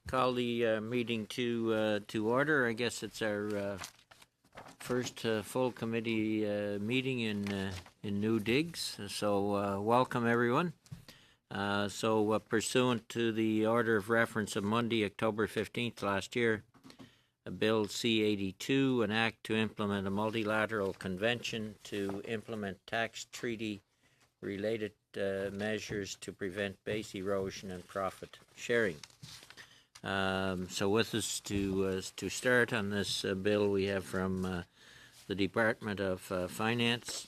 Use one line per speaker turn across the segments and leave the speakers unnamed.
Call the meeting to order. I guess it's our first full committee meeting in New Digs. So welcome everyone. Pursuant to the order of reference of Monday, October 15th last year, Bill C-82, an act to implement a multilateral convention to implement tax treaty related measures to prevent base erosion and profit sharing. So with us to start on this bill, we have from the Department of Finance,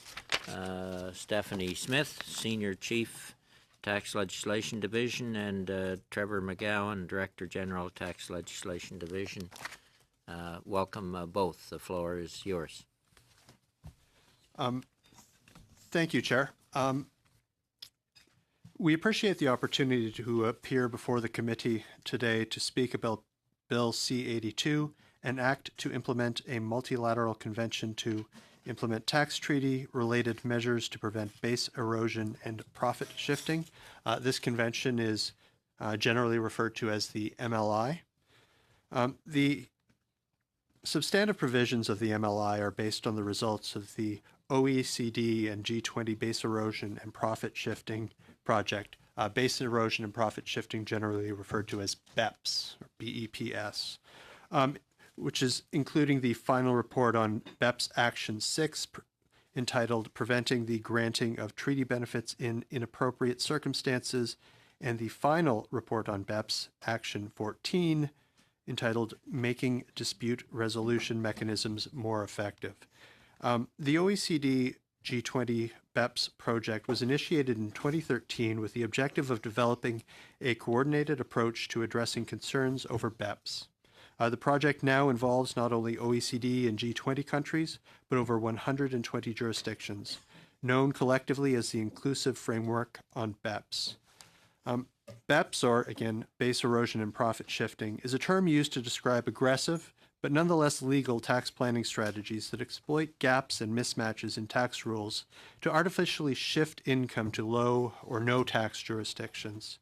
Stephanie Smith, Senior Chief, Tax Legislation Division, and Trevor McGowan, Director General, Tax Legislation Division. Welcome both. The floor is yours.
Thank you, Chair. We appreciate the opportunity to appear before the committee today to speak about Bill C-82, an act to implement a multilateral convention to implement tax treaty-related measures to prevent base erosion and profit shifting. This convention is generally referred to as the MLI. The substantive provisions of the MLI are based on the results of the OECD and G20 base erosion and profit shifting project. Base erosion and profit shifting generally referred to as BEPS, or BEPS, which is including the final report on BEPS Action 6, entitled Preventing the Granting of Treaty Benefits in Inappropriate Circumstances, and the final report on BEPS Action 14, entitled Making Dispute Resolution Mechanisms More Effective. The OECD G20 BEPS project was initiated in 2013 with the objective of developing a coordinated approach to addressing concerns over BEPS. The project now involves not only OECD and G20 countries, but over 120 jurisdictions, known collectively as the Inclusive Framework on BEPS. BEPS, or again, base erosion and profit shifting, is a term used to describe aggressive, but nonetheless legal tax planning strategies that exploit gaps and mismatches in tax rules to artificially shift income to low or no tax jurisdictions.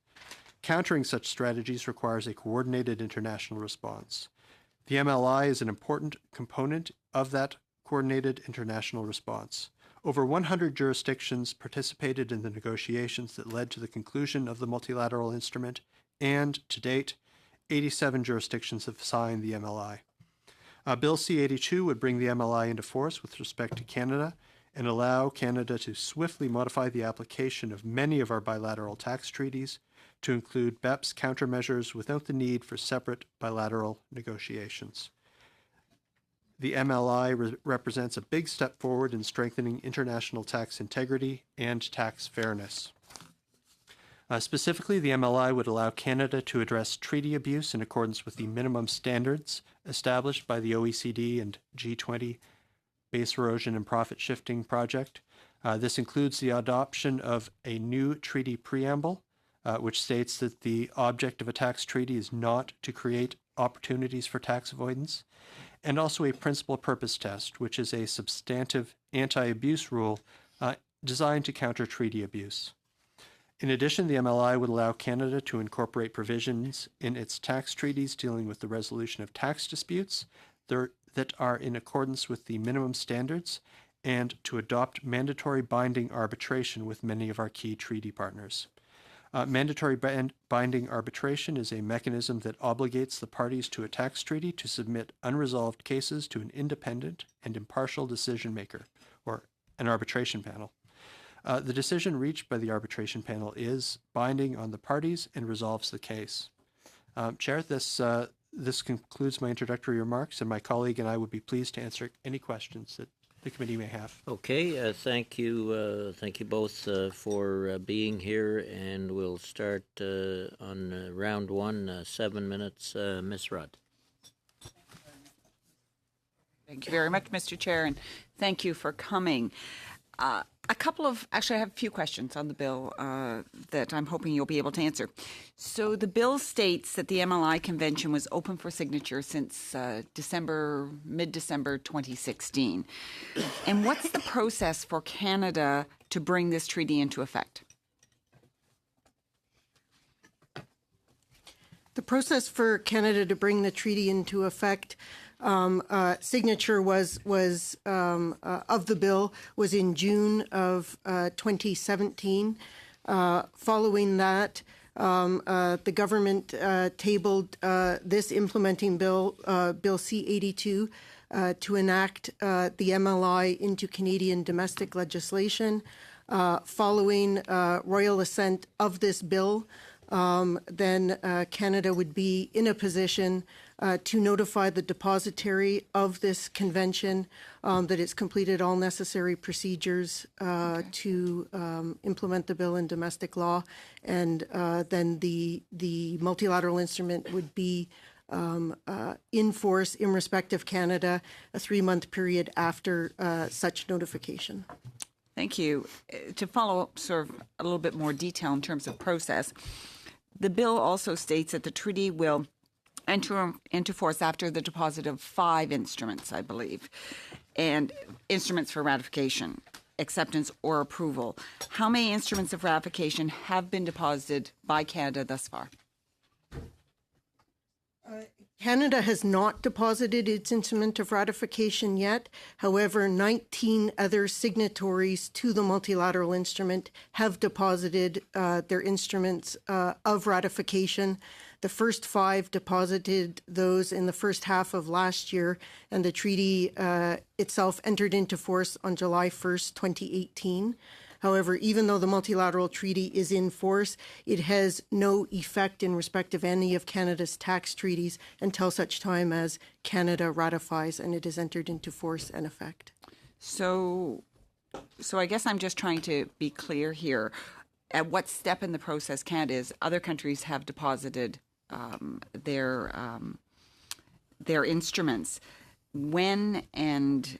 Countering such strategies requires a coordinated international response. The MLI is an important component of that coordinated international response. Over 100 jurisdictions participated in the negotiations that led to the conclusion of the multilateral instrument, and to date, 87 jurisdictions have signed the MLI. Bill C-82 would bring the MLI into force with respect to Canada and allow Canada to swiftly modify the application of many of our bilateral tax treaties to include BEPS countermeasures without the need for separate bilateral negotiations. The MLI represents a big step forward in strengthening international tax integrity and tax fairness. Specifically, the MLI would allow Canada to address treaty abuse in accordance with the minimum standards established by the OECD and G20 Base Erosion and Profit Shifting Project. This includes the adoption of a new treaty preamble, which states that the object of a tax treaty is not to create opportunities for tax avoidance, and also a principal purpose test, which is a substantive anti-abuse rule designed to counter treaty abuse. In addition, the MLI would allow Canada to incorporate provisions in its tax treaties dealing with the resolution of tax disputes that are in accordance with the minimum standards, and to adopt mandatory binding arbitration with many of our key treaty partners. Mandatory binding arbitration is a mechanism that obligates the parties to a tax treaty to submit unresolved cases to an independent and impartial decision maker, or an arbitration panel. The decision reached by the arbitration panel is binding on the parties and resolves the case. Chair, this concludes my introductory remarks, and my colleague and I would be pleased to answer any questions that the committee may have.
Okay, thank you both for being here, and we'll start on round one, 7 minutes. Ms. Rudd.
Thank you very much, Mr. Chair, and thank you for coming. Actually, I have a few questions on the bill that I'm hoping you'll be able to answer. So the bill states that the MLI convention was open for signature since mid-December 2016. And what's the process for Canada to bring this treaty into effect?
The process for Canada to bring the treaty into effect, signature was of the bill was in June of 2017. Following that, the government tabled this implementing bill, Bill C-82, to enact the MLI into Canadian domestic legislation. Following royal assent of this bill, then Canada would be in a position to notify the depositary of this convention that it's completed all necessary procedures to implement the bill in domestic law, and then the multilateral instrument would be in force in respect of Canada a 3-month period after such notification.
Thank you. To follow up sort of a little bit more detail in terms of process, the bill also states that the treaty will enter into force after the deposit of 5 instruments, I believe, and instruments for ratification, acceptance, or approval. How many instruments of ratification have been deposited by Canada thus far?
Canada has not deposited its instrument of ratification yet. However, 19 other signatories to the multilateral instrument have deposited their instruments of ratification. The first 5 deposited those in the first half of last year, and the treaty itself entered into force on July 1st, 2018. However, even though the multilateral treaty is in force, it has no effect in respect of any of Canada's tax treaties until such time as Canada ratifies and it is entered into force and effect.
So I guess I'm just trying to be clear here. At what step in the process Canada is? Other countries have deposited their instruments. When and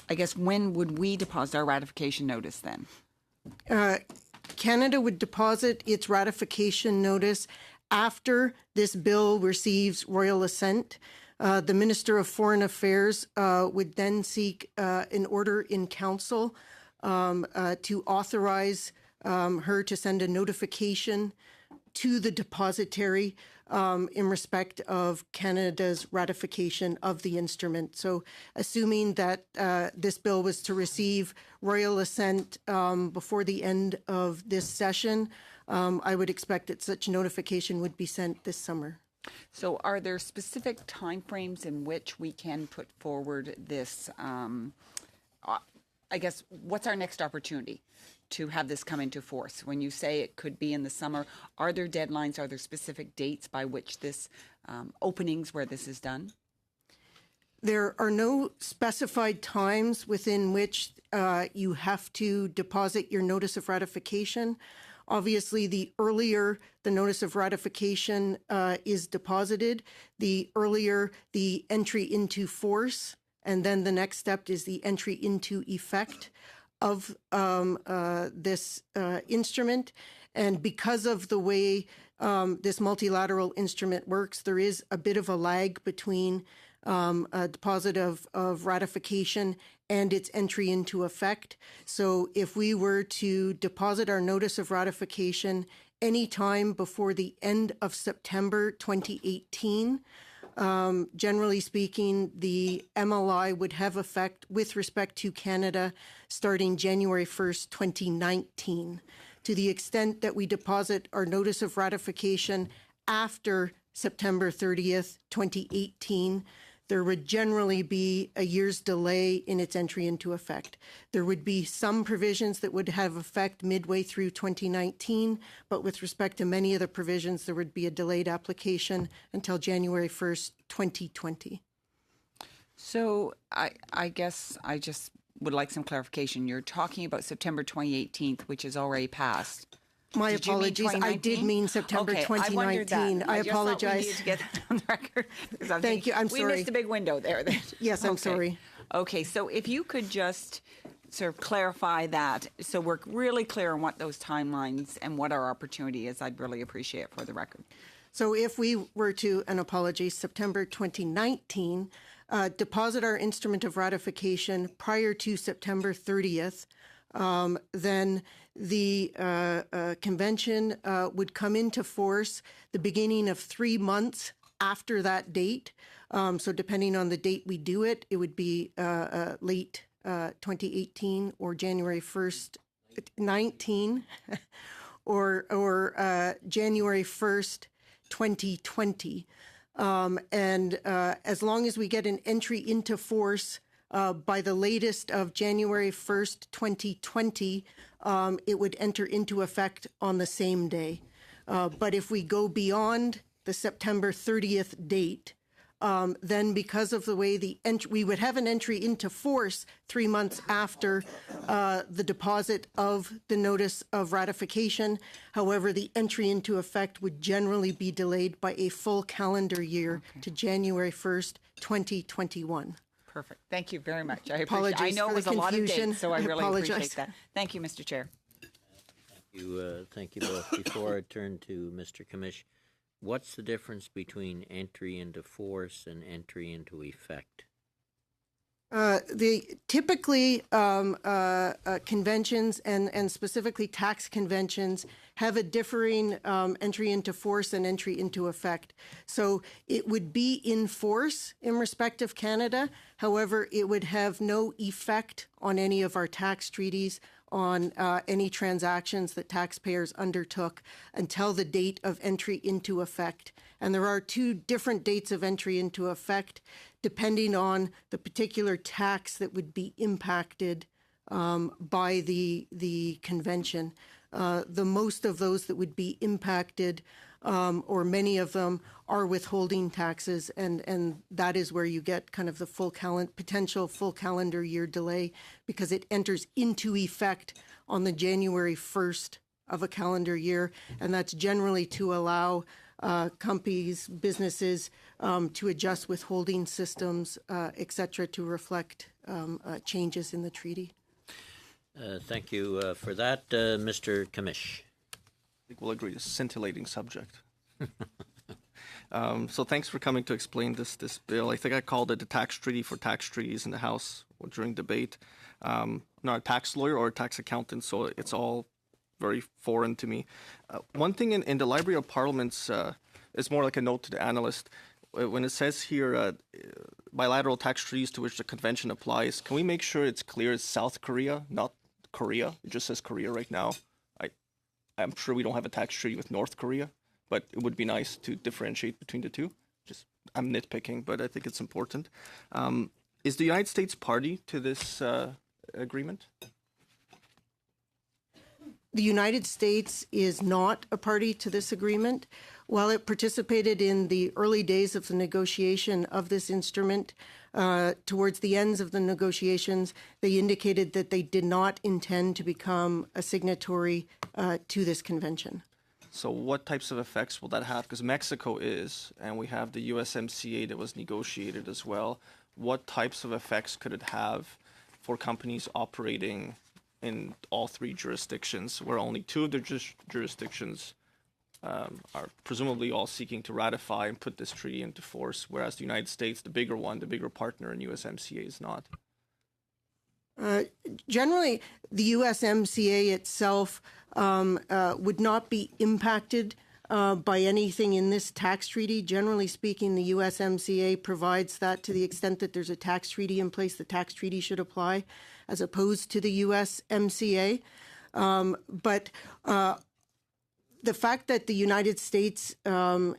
I guess when would we deposit our ratification notice then?
Canada would deposit its ratification notice after this bill receives royal assent. The Minister of Foreign Affairs would then seek an order in council to authorize her to send a notification to the depositary in respect of Canada's ratification of the instrument. So assuming that this bill was to receive royal assent before the end of this session, I would expect that such notification would be sent this summer.
So are there specific timeframes in which we can put forward this, I guess, what's our next opportunity to have this come into force? When you say it could be in the summer, are there deadlines? Are there specific dates by which this openings where this is done?
There are no specified times within which you have to deposit your notice of ratification. Obviously, the earlier the notice of ratification is deposited, the earlier the entry into force, and then the next step is the entry into effect of this instrument. And because of the way this multilateral instrument works, there is a bit of a lag between a deposit of ratification and its entry into effect. So if we were to deposit our notice of ratification anytime before the end of September 2018, generally speaking, the MLI would have effect with respect to Canada starting January 1st, 2019. To the extent that we deposit our notice of ratification after September 30th, 2018, there would generally be a year's delay in its entry into effect. There would be some provisions that would have effect midway through 2019, but with respect to many of the provisions, there would be a delayed application until January 1st, 2020.
So I guess I just would like some clarification. You're talking about September 2018, which is already passed.
My
Did you mean
apologies. I did mean September 2019. I apologize.
I just thought we needed to get that on the record.
Thank you. I'm
we
sorry.
missed a big window there.
Yes, I'm sorry.
Okay, so if you could just sort of clarify that so we're really clear on what those timelines and what our opportunity is, I'd really appreciate it for the record.
So if we were to, and apologies, September 2019, deposit our instrument of ratification prior to September 30th, then the convention would come into force the beginning of 3 months after that date. So depending on the date we do it, it would be late 2018 or January 1st, 19, or January 1st, 2020. And as long as we get an entry into force by the latest of January 1st, 2020, it would enter into effect on the same day. But if we go beyond the September 30th date, then because of the way we would have an entry into force 3 months after the deposit of the notice of ratification. However, the entry into effect would generally be delayed by a full calendar year to January 1st, 2021.
Perfect. Thank you very much. I appreciate
Apologies
I know
for
it was
the
a lot of
confusion.
dates, so I
I
really
apologize.
appreciate that. Thank you, Mr. Chair.
Thank you both. Before I turn to Mr. Commish, what's the difference between entry into force and entry into effect?
Typically conventions and specifically tax conventions have a differing entry into force and entry into effect. So it would be in force in respect of Canada. However, it would have no effect on any of our tax treaties, on any transactions that taxpayers undertook until the date of entry into effect. And there are 2 different dates of entry into effect depending on the particular tax that would be impacted by the convention. The most of those that would be impacted, or many of them, are withholding taxes, and that is where you get kind of the potential full calendar year delay, because it enters into effect on the January 1st of a calendar year, and that's generally to allow companies, businesses to adjust withholding systems, et cetera, to reflect changes in the treaty.
Thank you for that. Mr. Commish.
I think we'll agree, it's a scintillating subject. So thanks for coming to explain this bill. I think I called it the tax treaty for tax treaties in the House during debate. I'm not a tax lawyer or a tax accountant, so it's all very foreign to me. One thing in the Library of Parliament's, it's more like a note to the analyst. When it says here, bilateral tax treaties to which the convention applies, can we make sure it's clear it's South Korea, not Korea? It just says Korea right now. I'm sure we don't have a tax treaty with North Korea, but it would be nice to differentiate between the two. I'm nitpicking, but I think it's important. Is the United States party to this agreement?
The United States is not a party to this agreement. While it participated in the early days of the negotiation of this instrument, towards the ends of the negotiations, they indicated that they did not intend to become a signatory to this convention.
So what types of effects will that have? Because Mexico is, and we have the USMCA that was negotiated as well. What types of effects could it have for companies operating in all 3 jurisdictions, where only 2 of the jurisdictions are presumably all seeking to ratify and put this treaty into force, whereas the United States, the bigger one, the bigger partner in USMCA, is not?
Generally, the USMCA itself would not be impacted by anything in this tax treaty. Generally speaking, the USMCA provides that to the extent that there's a tax treaty in place, the tax treaty should apply, as opposed to the USMCA. But the fact that the United States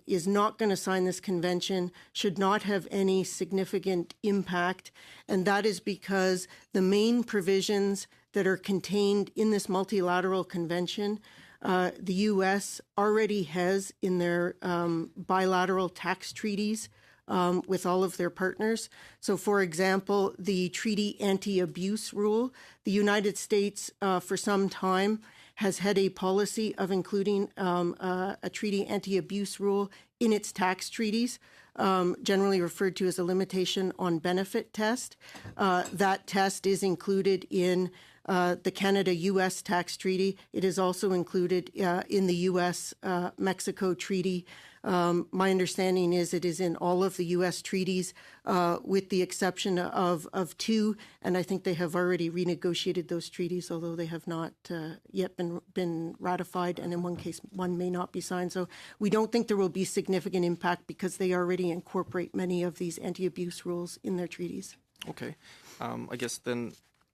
is not going to sign this convention should not have any significant impact, and that is because the main provisions that are contained in this multilateral convention, the U.S. already has in their bilateral tax treaties with all of their partners. So, for example, the treaty anti-abuse rule, the United States for some time has had a policy of including a treaty anti-abuse rule in its tax treaties, generally referred to as a limitation on benefit test. That test is included in the Canada-U.S. tax treaty. It is also included in the U.S.-Mexico treaty. My understanding is it is in all of the U.S. treaties, with the exception of two, and I think they have already renegotiated those treaties, although they have not yet been ratified, and in one case, one may not be signed. So we don't think there will be significant impact because they already incorporate many of these anti-abuse rules in their treaties.
Okay. I guess then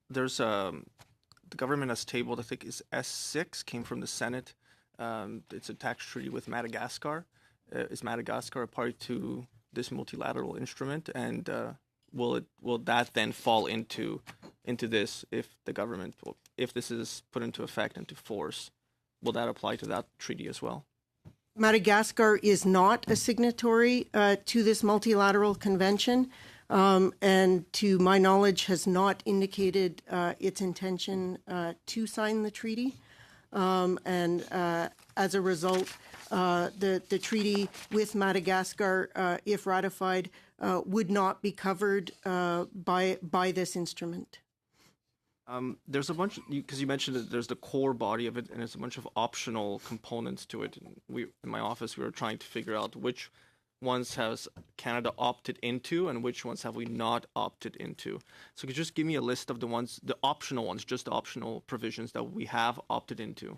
there's the government has tabled, I think is S6, came from the Senate. It's a tax treaty with Madagascar. Is Madagascar a party to this multilateral instrument, and will that then fall into this if this is put into effect, into force? Will that apply to that treaty as well?
Madagascar is not a signatory to this multilateral convention, and to my knowledge has not indicated its intention to sign the treaty. And as a result, the treaty with Madagascar, if ratified, would not be covered by this instrument.
There's a bunch, because you mentioned that there's the core body of it, and there's a bunch of optional components to it. And in my office, we were trying to figure out which ones has Canada opted into and which ones have we not opted into. So could you just give me a list of the optional ones, just the optional provisions that we have opted into?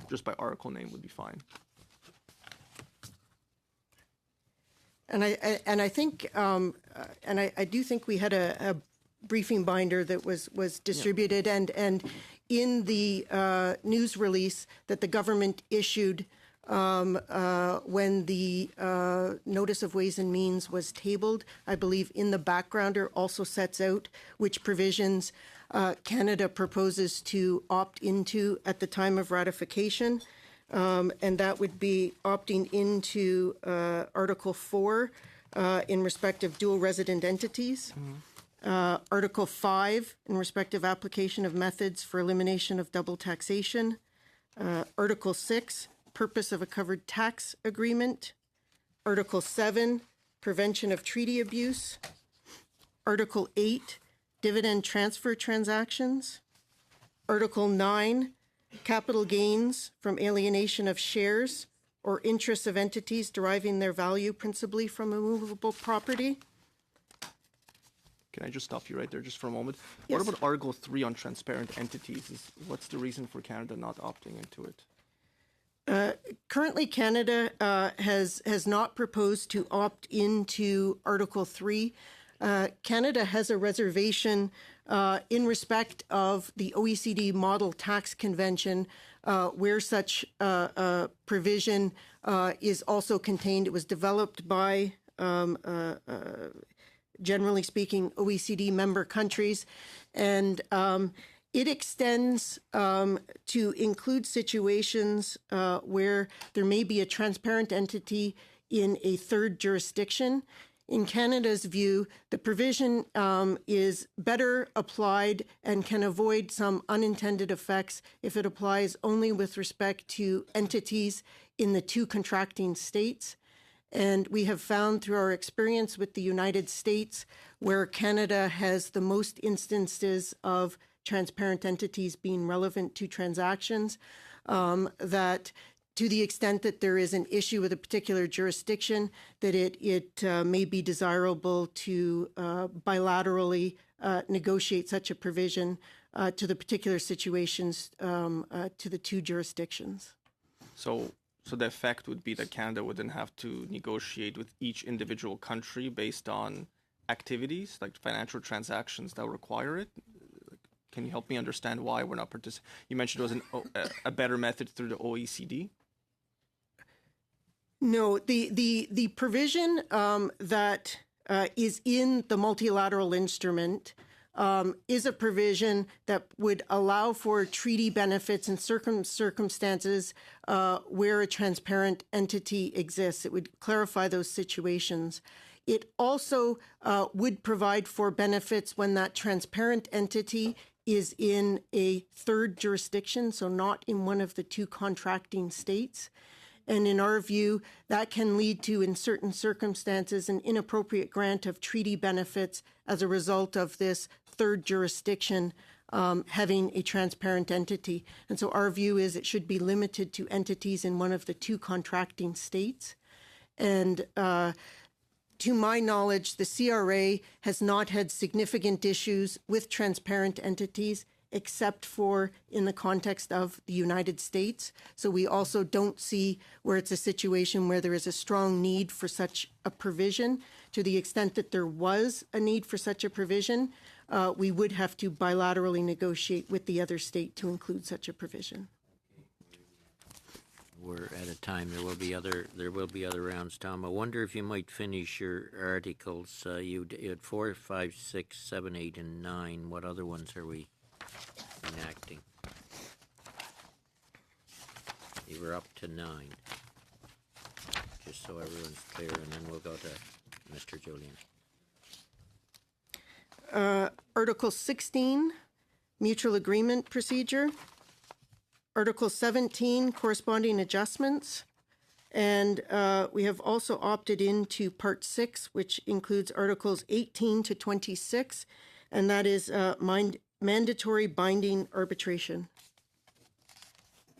Just by article name would be fine.
And I think I do think we had a briefing binder that was distributed, and in the news release that the government issued when the Notice of Ways and Means was tabled, I believe in the backgrounder also sets out which provisions Canada proposes to opt into at the time of ratification. And that would be opting into Article 4 in respect of dual resident entities. Article 5 in respect of application of methods for elimination of double taxation. Article 6, purpose of a covered tax agreement. Article 7, prevention of treaty abuse. Article 8, dividend transfer transactions. Article 9, capital gains from alienation of shares or interests of entities deriving their value principally from immovable property.
Can I just stop you right there just for a moment?
Yes.
What about Article 3 on transparent entities? What's the reason for Canada not opting into it?
Currently, Canada has not proposed to opt into Article 3. Canada has a reservation in respect of the OECD Model Tax Convention, where such provision is also contained. It was developed by, generally speaking, OECD member countries, and it extends to include situations where there may be a transparent entity in a third jurisdiction. In Canada's view, the provision is better applied and can avoid some unintended effects if it applies only with respect to entities in the two contracting states. And we have found through our experience with the United States, where Canada has the most instances of transparent entities being relevant to transactions, that to the extent that there is an issue with a particular jurisdiction, that it may be desirable to bilaterally negotiate such a provision to the particular situations to the two jurisdictions.
So the effect would be that Canada would then have to negotiate with each individual country based on activities, like financial transactions that require it. Can you help me understand why we're not participating? You mentioned it was a better method through the OECD.
No, the provision that is in the multilateral instrument is a provision that would allow for treaty benefits in circumstances where a transparent entity exists. It would clarify those situations. It also would provide for benefits when that transparent entity is in a third jurisdiction, so not in one of the two contracting states. And in our view, that can lead to, in certain circumstances, an inappropriate grant of treaty benefits as a result of this third jurisdiction having a transparent entity. And so our view is it should be limited to entities in one of the two contracting states. And to my knowledge, the CRA has not had significant issues with transparent entities, except for in the context of the United States. So we also don't see where it's a situation where there is a strong need for such a provision. To the extent that there was a need for such a provision, we would have to bilaterally negotiate with the other state to include such a provision.
We're at a time. There will be other rounds, Tom. I wonder if you might finish your articles. You had 4, 5, 6, 7, 8, and 9. What other ones are we enacting? You were up to 9. Just so everyone's clear, and then we'll go to Mr. Julian.
Article 16, mutual agreement procedure. Article 17, corresponding adjustments. And we have also opted into Part 6, which includes Articles 18 to 26, and that is mandatory binding arbitration.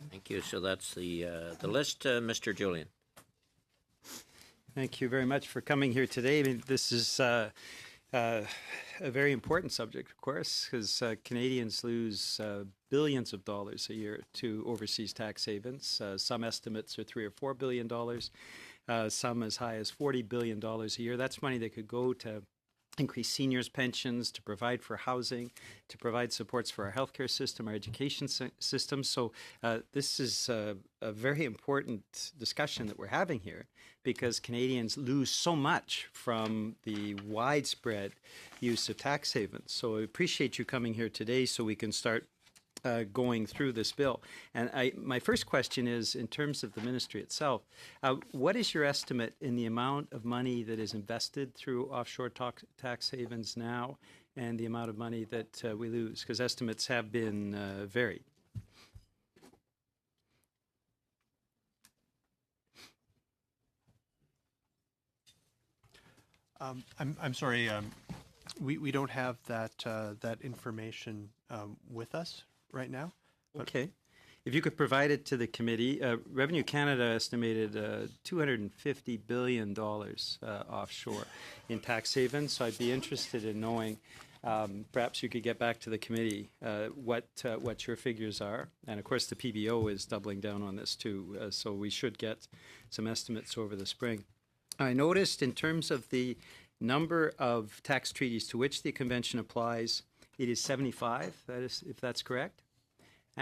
Thank you. So that's the list, Mr. Julian.
Thank you very much for coming here today. I mean, this is a very important subject, of course, because Canadians lose billions of dollars a year to overseas tax havens. Some estimates are $3 or $4 billion, some as high as $40 billion a year. That's money that could go to increase seniors' pensions, to provide for housing, to provide supports for our healthcare system, our education system. So this is a very important discussion that we're having here, because Canadians lose so much from the widespread use of tax havens. So I appreciate you coming here today so we can start going through this bill. And my first question is, in terms of the ministry itself, what is your estimate in the amount of money that is invested through offshore tax havens now and the amount of money that we lose? Because estimates have been varied.
I'm sorry. We don't have that information with us right now.
Okay. If you could provide it to the committee. Revenue Canada estimated $250 billion offshore in tax havens. So I'd be interested in knowing, perhaps you could get back to the committee what your figures are. And of course, the PBO is doubling down on this too. So we should get some estimates over the spring. I noticed in terms of the number of tax treaties to which the convention applies, it is 75, that is, if that's correct.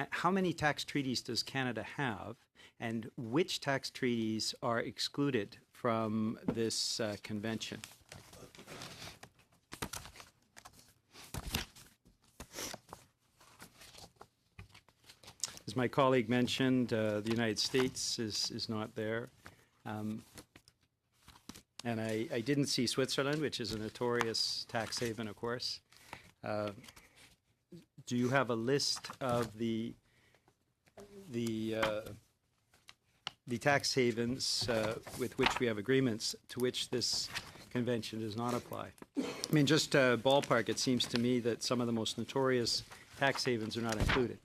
How many tax treaties does Canada have, and which tax treaties are excluded from this convention? As my colleague mentioned, the United States is not there. And I didn't see Switzerland, which is a notorious tax haven, of course. Do you have a list of the tax havens with which we have agreements to which this convention does not apply? I mean, just ballpark, it seems to me that some of the most notorious tax havens are not included.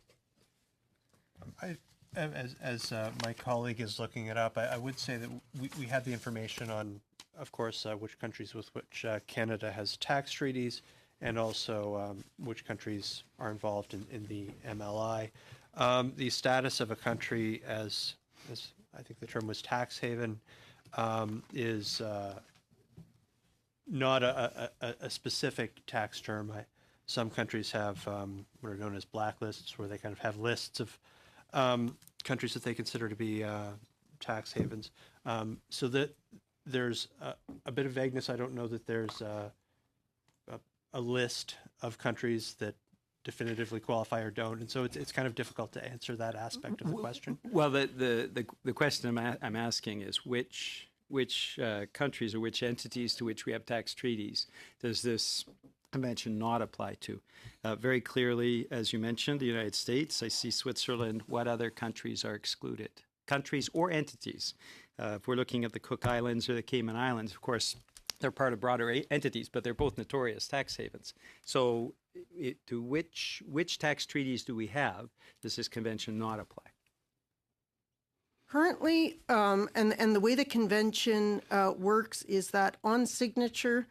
As my colleague is looking it up, I would say that we have the information on, of course, which countries with which Canada has tax treaties, and also which countries are involved in the MLI. The status of a country as I think the term was tax haven is not a specific tax term. Some countries have what are known as blacklists, where they kind of have lists of countries that they consider to be tax havens. So that there's a bit of vagueness. I don't know that there's a list of countries that definitively qualify or don't, and so it's kind of difficult to answer that aspect of the question.
Well, the question I'm asking is which countries or which entities to which we have tax treaties does this convention not apply to? Very clearly, as you mentioned, the United States. I see Switzerland. What other countries are excluded? countries or entities. If we're looking at the Cook Islands or the Cayman Islands, of course, they're part of broader entities, but they're both notorious tax havens. So to which tax treaties do we have does this convention not apply?
Currently, and the way the convention works is that on signature,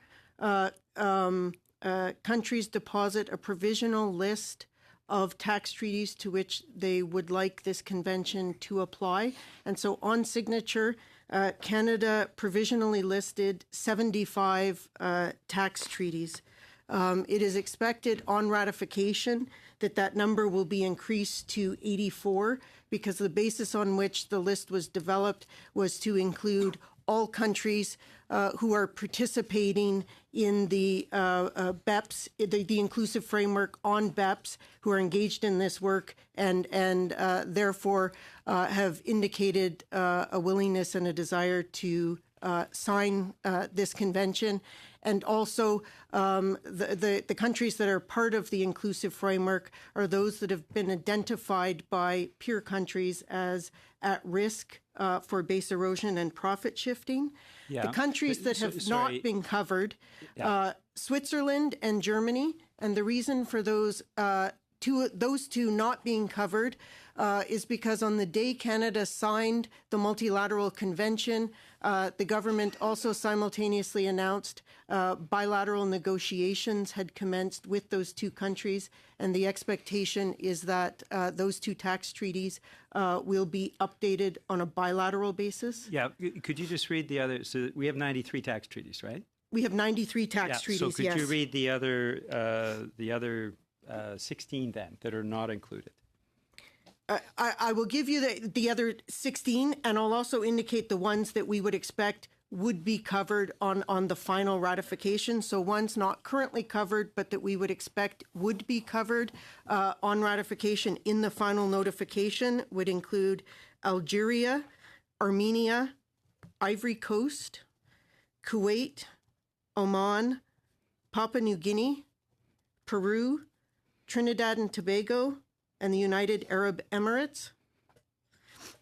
countries deposit a provisional list of tax treaties to which they would like this convention to apply. And so on signature, Canada provisionally listed 75 tax treaties. It is expected on ratification that that number will be increased to 84 because the basis on which the list was developed was to include all countries who are participating in the BEPS, the inclusive framework on BEPS, who are engaged in this work and therefore have indicated a willingness and a desire to sign this convention. And also, the countries that are part of the inclusive framework are those that have been identified by peer countries as at risk for base erosion and profit shifting.
Yeah.
The countries that have not been covered, Switzerland and Germany, and the reason for those two not being covered is because on the day Canada signed the multilateral convention, the government also simultaneously announced bilateral negotiations had commenced with those two countries, and the expectation is that those two tax treaties will be updated on a bilateral basis.
Yeah, could you just read the other? So we have 93 tax treaties, right?
We have 93 tax treaties,
so could
yes.
you read the other 16 then that are not included?
I will give you the other 16, and I'll also indicate the ones that we would expect would be covered on the final ratification. So ones not currently covered, but that we would expect would be covered on ratification in the final notification would include Algeria, Armenia, Ivory Coast, Kuwait, Oman, Papua New Guinea, Peru, Trinidad and Tobago, and the United Arab Emirates.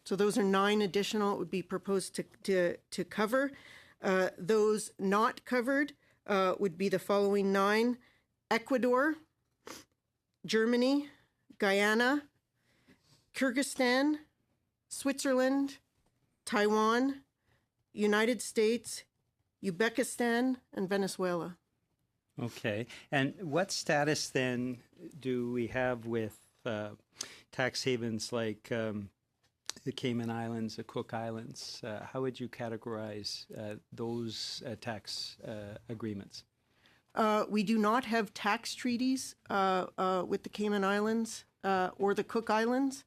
So those are 9 additional it would be proposed to cover. Those not covered would be the following 9: Ecuador, Germany, Guyana, Kyrgyzstan, Switzerland, Taiwan, United States, Uzbekistan, and Venezuela.
Okay. And what status then do we have with tax havens like the Cayman Islands, the Cook Islands? How would you categorize those tax agreements?
We do not have tax treaties with the Cayman Islands or the Cook Islands.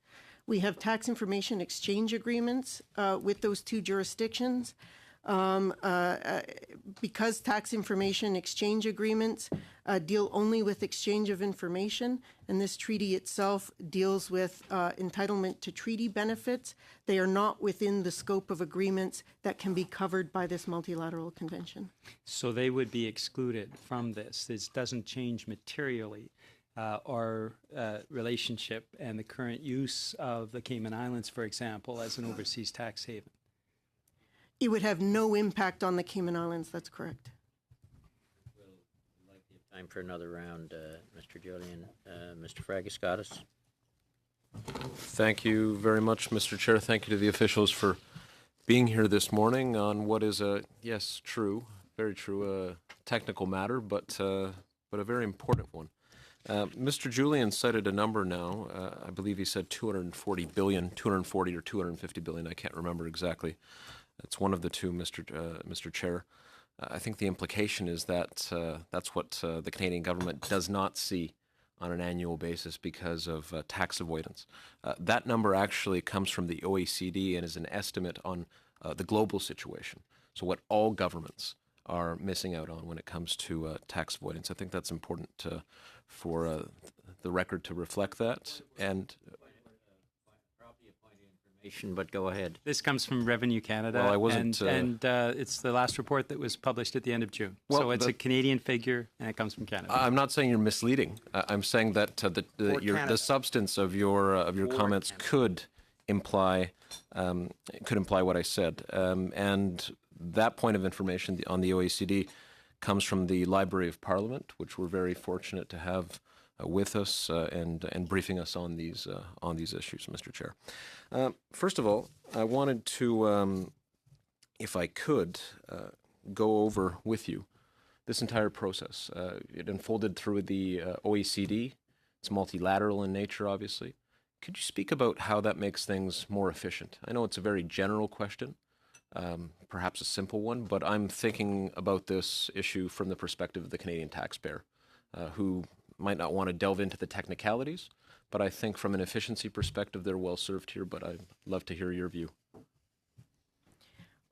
We have tax information exchange agreements with those two jurisdictions. Because tax information exchange agreements deal only with exchange of information, and this treaty itself deals with entitlement to treaty benefits, they are not within the scope of agreements that can be covered by this multilateral convention.
So they would be excluded from this. This doesn't change materially our relationship and the current use of the Cayman Islands, for example, as an overseas tax haven.
It would have no impact on the Cayman Islands, that's correct.
We'll likely have time for another round, Mr. Julian. Mr. Fragascatis.
Thank you very much, Mr. Chair. Thank you to the officials for being here this morning on what is a, yes, true, very true, technical matter, but a very important one. Mr. Julian cited a number now. I believe he said 240 billion, 240 or 250 billion. I can't remember exactly. It's one of the two, Mr. Chair. I think the implication is that that's what the Canadian government does not see on an annual basis because of tax avoidance. That number actually comes from the OECD and is an estimate on the global situation. So what all governments are missing out on when it comes to tax avoidance. I think that's important for the record to reflect that. And
But go ahead.
This comes from Revenue Canada,
Well, I wasn't,
and it's the last report that was published at the end of June.
Well,
so it's a Canadian figure, and it comes from Canada.
I'm not saying you're misleading. I'm saying that the substance of your comments could imply could imply what I said. And that point of information on the OECD comes from the Library of Parliament, which we're very fortunate to have with us and briefing us on these issues, Mr. Chair. First of all, I wanted to, if I could, go over with you this entire process. It unfolded through the OECD. It's multilateral in nature, obviously. Could you speak about how that makes things more efficient? I know it's a very general question, perhaps a simple one, but I'm thinking about this issue from the perspective of the Canadian taxpayer, who might not want to delve into the technicalities, but I think from an efficiency perspective, they're well served here, but I'd love to hear your view.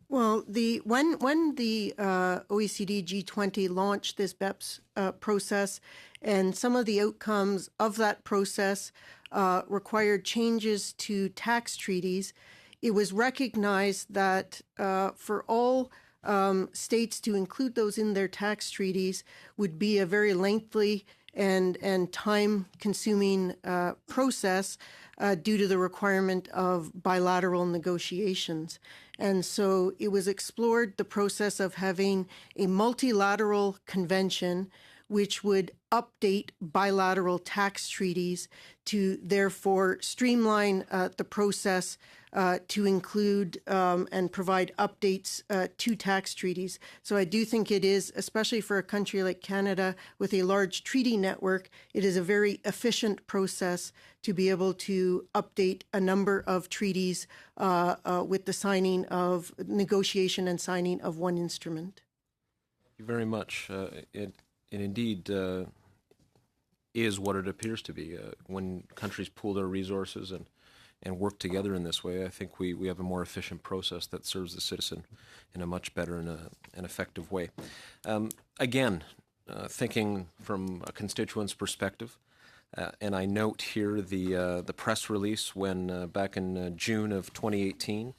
Well, when the OECD G20 launched this BEPS process, and some of the outcomes of that process required changes to tax treaties, it was recognized that for all states to include those in their tax treaties would be a very lengthy and time-consuming process due to the requirement of bilateral negotiations. And so it was explored the process of having a multilateral convention which would update bilateral tax treaties to therefore streamline the process to include and provide updates to tax treaties. So I do think it is, especially for a country like Canada with a large treaty network, it is a very efficient process to be able to update a number of treaties with the signing of negotiation and signing of one instrument.
Thank you very much. It indeed is what it appears to be. When countries pool their resources and work together in this way, I think we have a more efficient process that serves the citizen in a much better and an effective way. Again, thinking from a constituent's perspective, and I note here the press release when back in June of 2018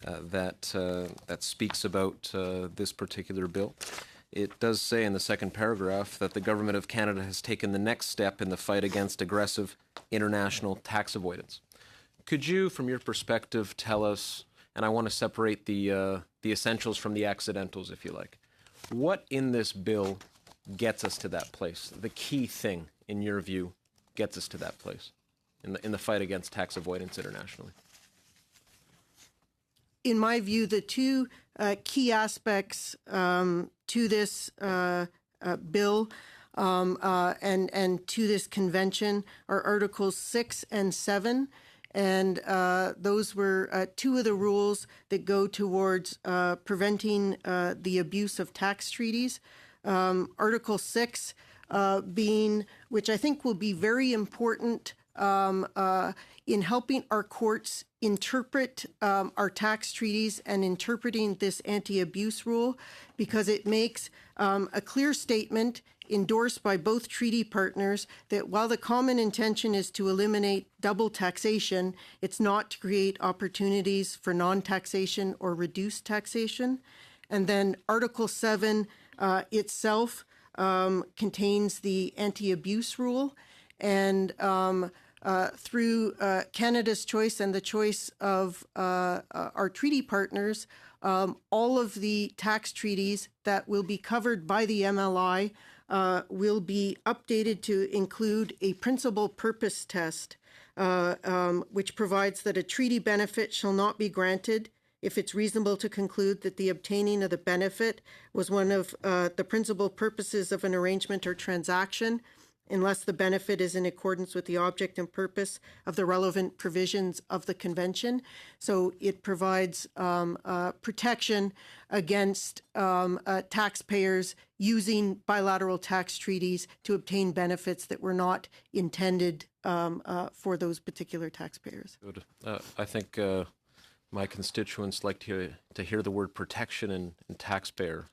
that speaks about this particular bill. It does say in the second paragraph that the Government of Canada has taken the next step in the fight against aggressive international tax avoidance. Could you, from your perspective, tell us, and I want to separate the essentials from the accidentals, if you like, what in this bill gets us to that place? The key thing, in your view, gets us to that place in the fight against tax avoidance internationally?
In my view, the two key aspects to this bill and to this convention are Articles 6 and 7. And those were two of the rules that go towards preventing the abuse of tax treaties. Article 6 being, which I think will be very important in helping our courts interpret our tax treaties and interpreting this anti-abuse rule, because it makes a clear statement endorsed by both treaty partners that while the common intention is to eliminate double taxation, it's not to create opportunities for non-taxation or reduced taxation. And then Article 7 itself contains the anti-abuse rule, and through Canada's choice and the choice of our treaty partners, all of the tax treaties that will be covered by the MLI will be updated to include a principal purpose test, which provides that a treaty benefit shall not be granted if it's reasonable to conclude that the obtaining of the benefit was one of the principal purposes of an arrangement or transaction, unless the benefit is in accordance with the object and purpose of the relevant provisions of the convention. So it provides protection against taxpayers using bilateral tax treaties to obtain benefits that were not intended for those particular taxpayers.
Good. I think my constituents like to hear the word protection and taxpayer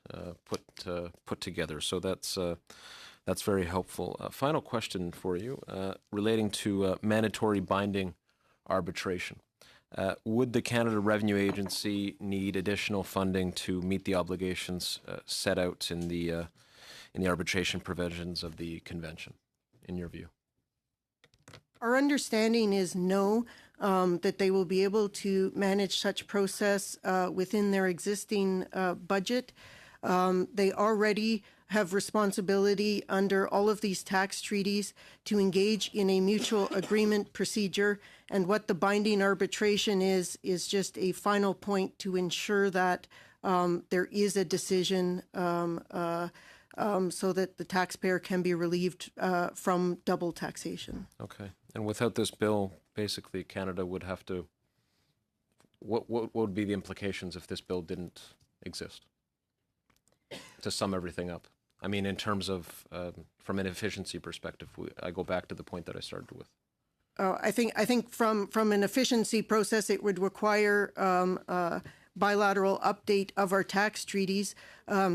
put together. So that's very helpful. Final question for you relating to mandatory binding arbitration. Would the Canada Revenue Agency need additional funding to meet the obligations set out in the arbitration provisions of the convention, in your view?
Our understanding is no, that they will be able to manage such process within their existing budget. They already have responsibility under all of these tax treaties to engage in a mutual agreement procedure. And what the binding arbitration is just a final point to ensure that there is a decision so that the taxpayer can be relieved from double taxation.
Okay. And without this bill, basically Canada would have to, what would be the implications if this bill didn't exist? To sum everything up. I mean, in terms of, from an efficiency perspective, I go back to the point that I started with.
I think from an efficiency process, it would require bilateral update of our tax treaties.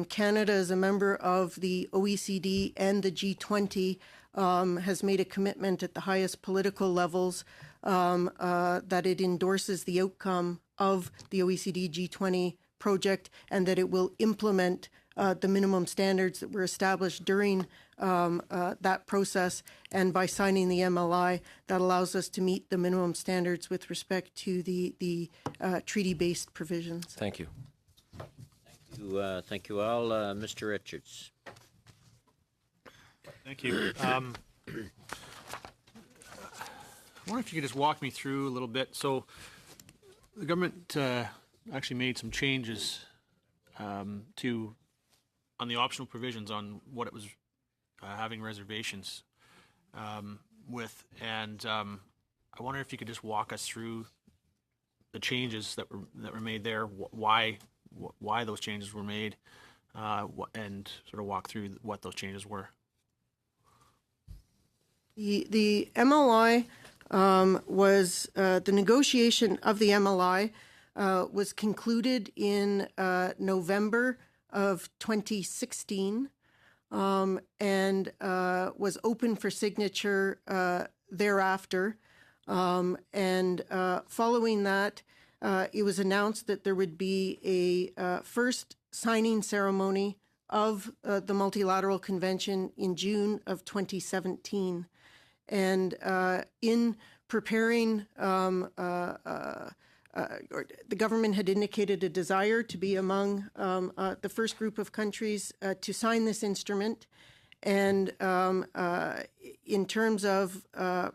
Canada, as a member of the OECD and the G20, has made a commitment at the highest political levels that it endorses the outcome of the OECD G20 project and that it will implement the minimum standards that were established during that process. And by signing the MLI, that allows us to meet the minimum standards with respect to the treaty-based provisions.
Thank you.
Thank you all. Mr. Richards.
Thank you. I wonder if you could just walk me through a little bit. So the government actually made some changes on the optional provisions on what it was having reservations with, and I wonder if you could just walk us through the changes that were made there, why those changes were made, and sort of walk through what those changes were.
The MLI was the negotiation of the MLI was concluded in November of 2016 and was open for signature thereafter. And following that, it was announced that there would be a first signing ceremony of the multilateral convention in June of 2017. And in preparing, the government had indicated a desire to be among the first group of countries to sign this instrument. And in terms of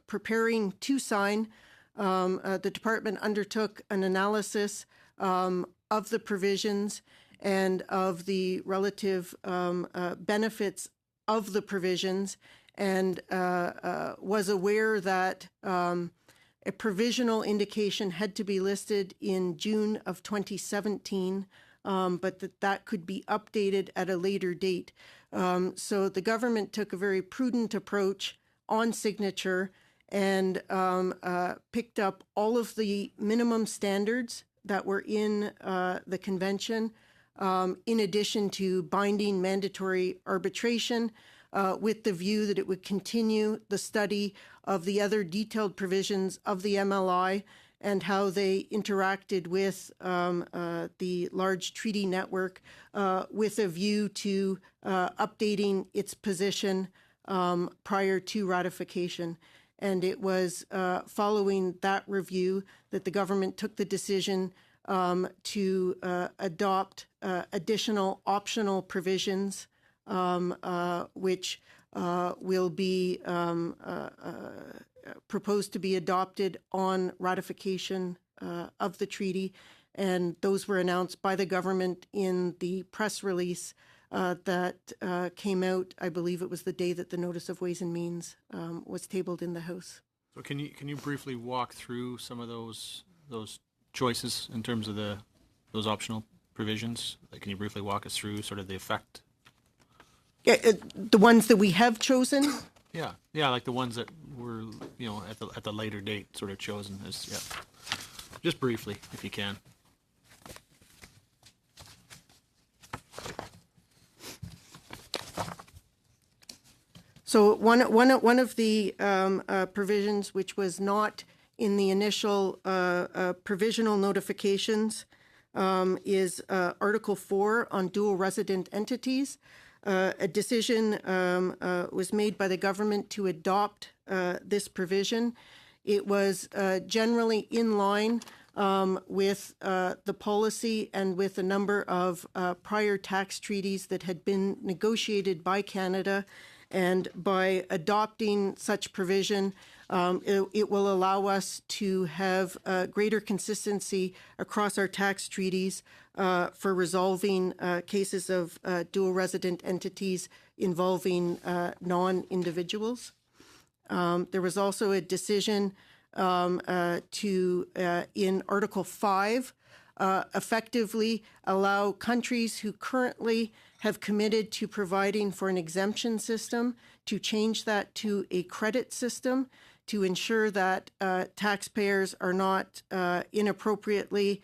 preparing to sign, the department undertook an analysis of the provisions and of the relative benefits of the provisions, and was aware that a provisional indication had to be listed in June of 2017, but that could be updated at a later date. So the government took a very prudent approach on signature and picked up all of the minimum standards that were in the convention, in addition to binding mandatory arbitration, with the view that it would continue the study of the other detailed provisions of the MLI and how they interacted with the large treaty network, with a view to updating its position prior to ratification. And it was following that review that the government took the decision to adopt additional optional provisions, which will be proposed to be adopted on ratification of the treaty. And those were announced by the government in the press release that came out. I believe it was the day that the Notice of Ways and Means was tabled in the House.
So can you briefly walk through some of those choices in terms of those optional provisions? Like, can you briefly walk us through sort of the effect?
Yeah, the ones that we have chosen.
Yeah, like the ones that were, at the later date sort of chosen as, just briefly, if you can.
So one of the provisions which was not in the initial provisional notifications is Article 4 on dual resident entities. A decision was made by the government to adopt this provision. It was generally in line with the policy and with a number of prior tax treaties that had been negotiated by Canada. And by adopting such provision, it will allow us to have greater consistency across our tax treaties for resolving cases of dual resident entities involving non-individuals. There was also a decision in Article 5 effectively allow countries who currently have committed to providing for an exemption system to change that to a credit system to ensure that taxpayers are not inappropriately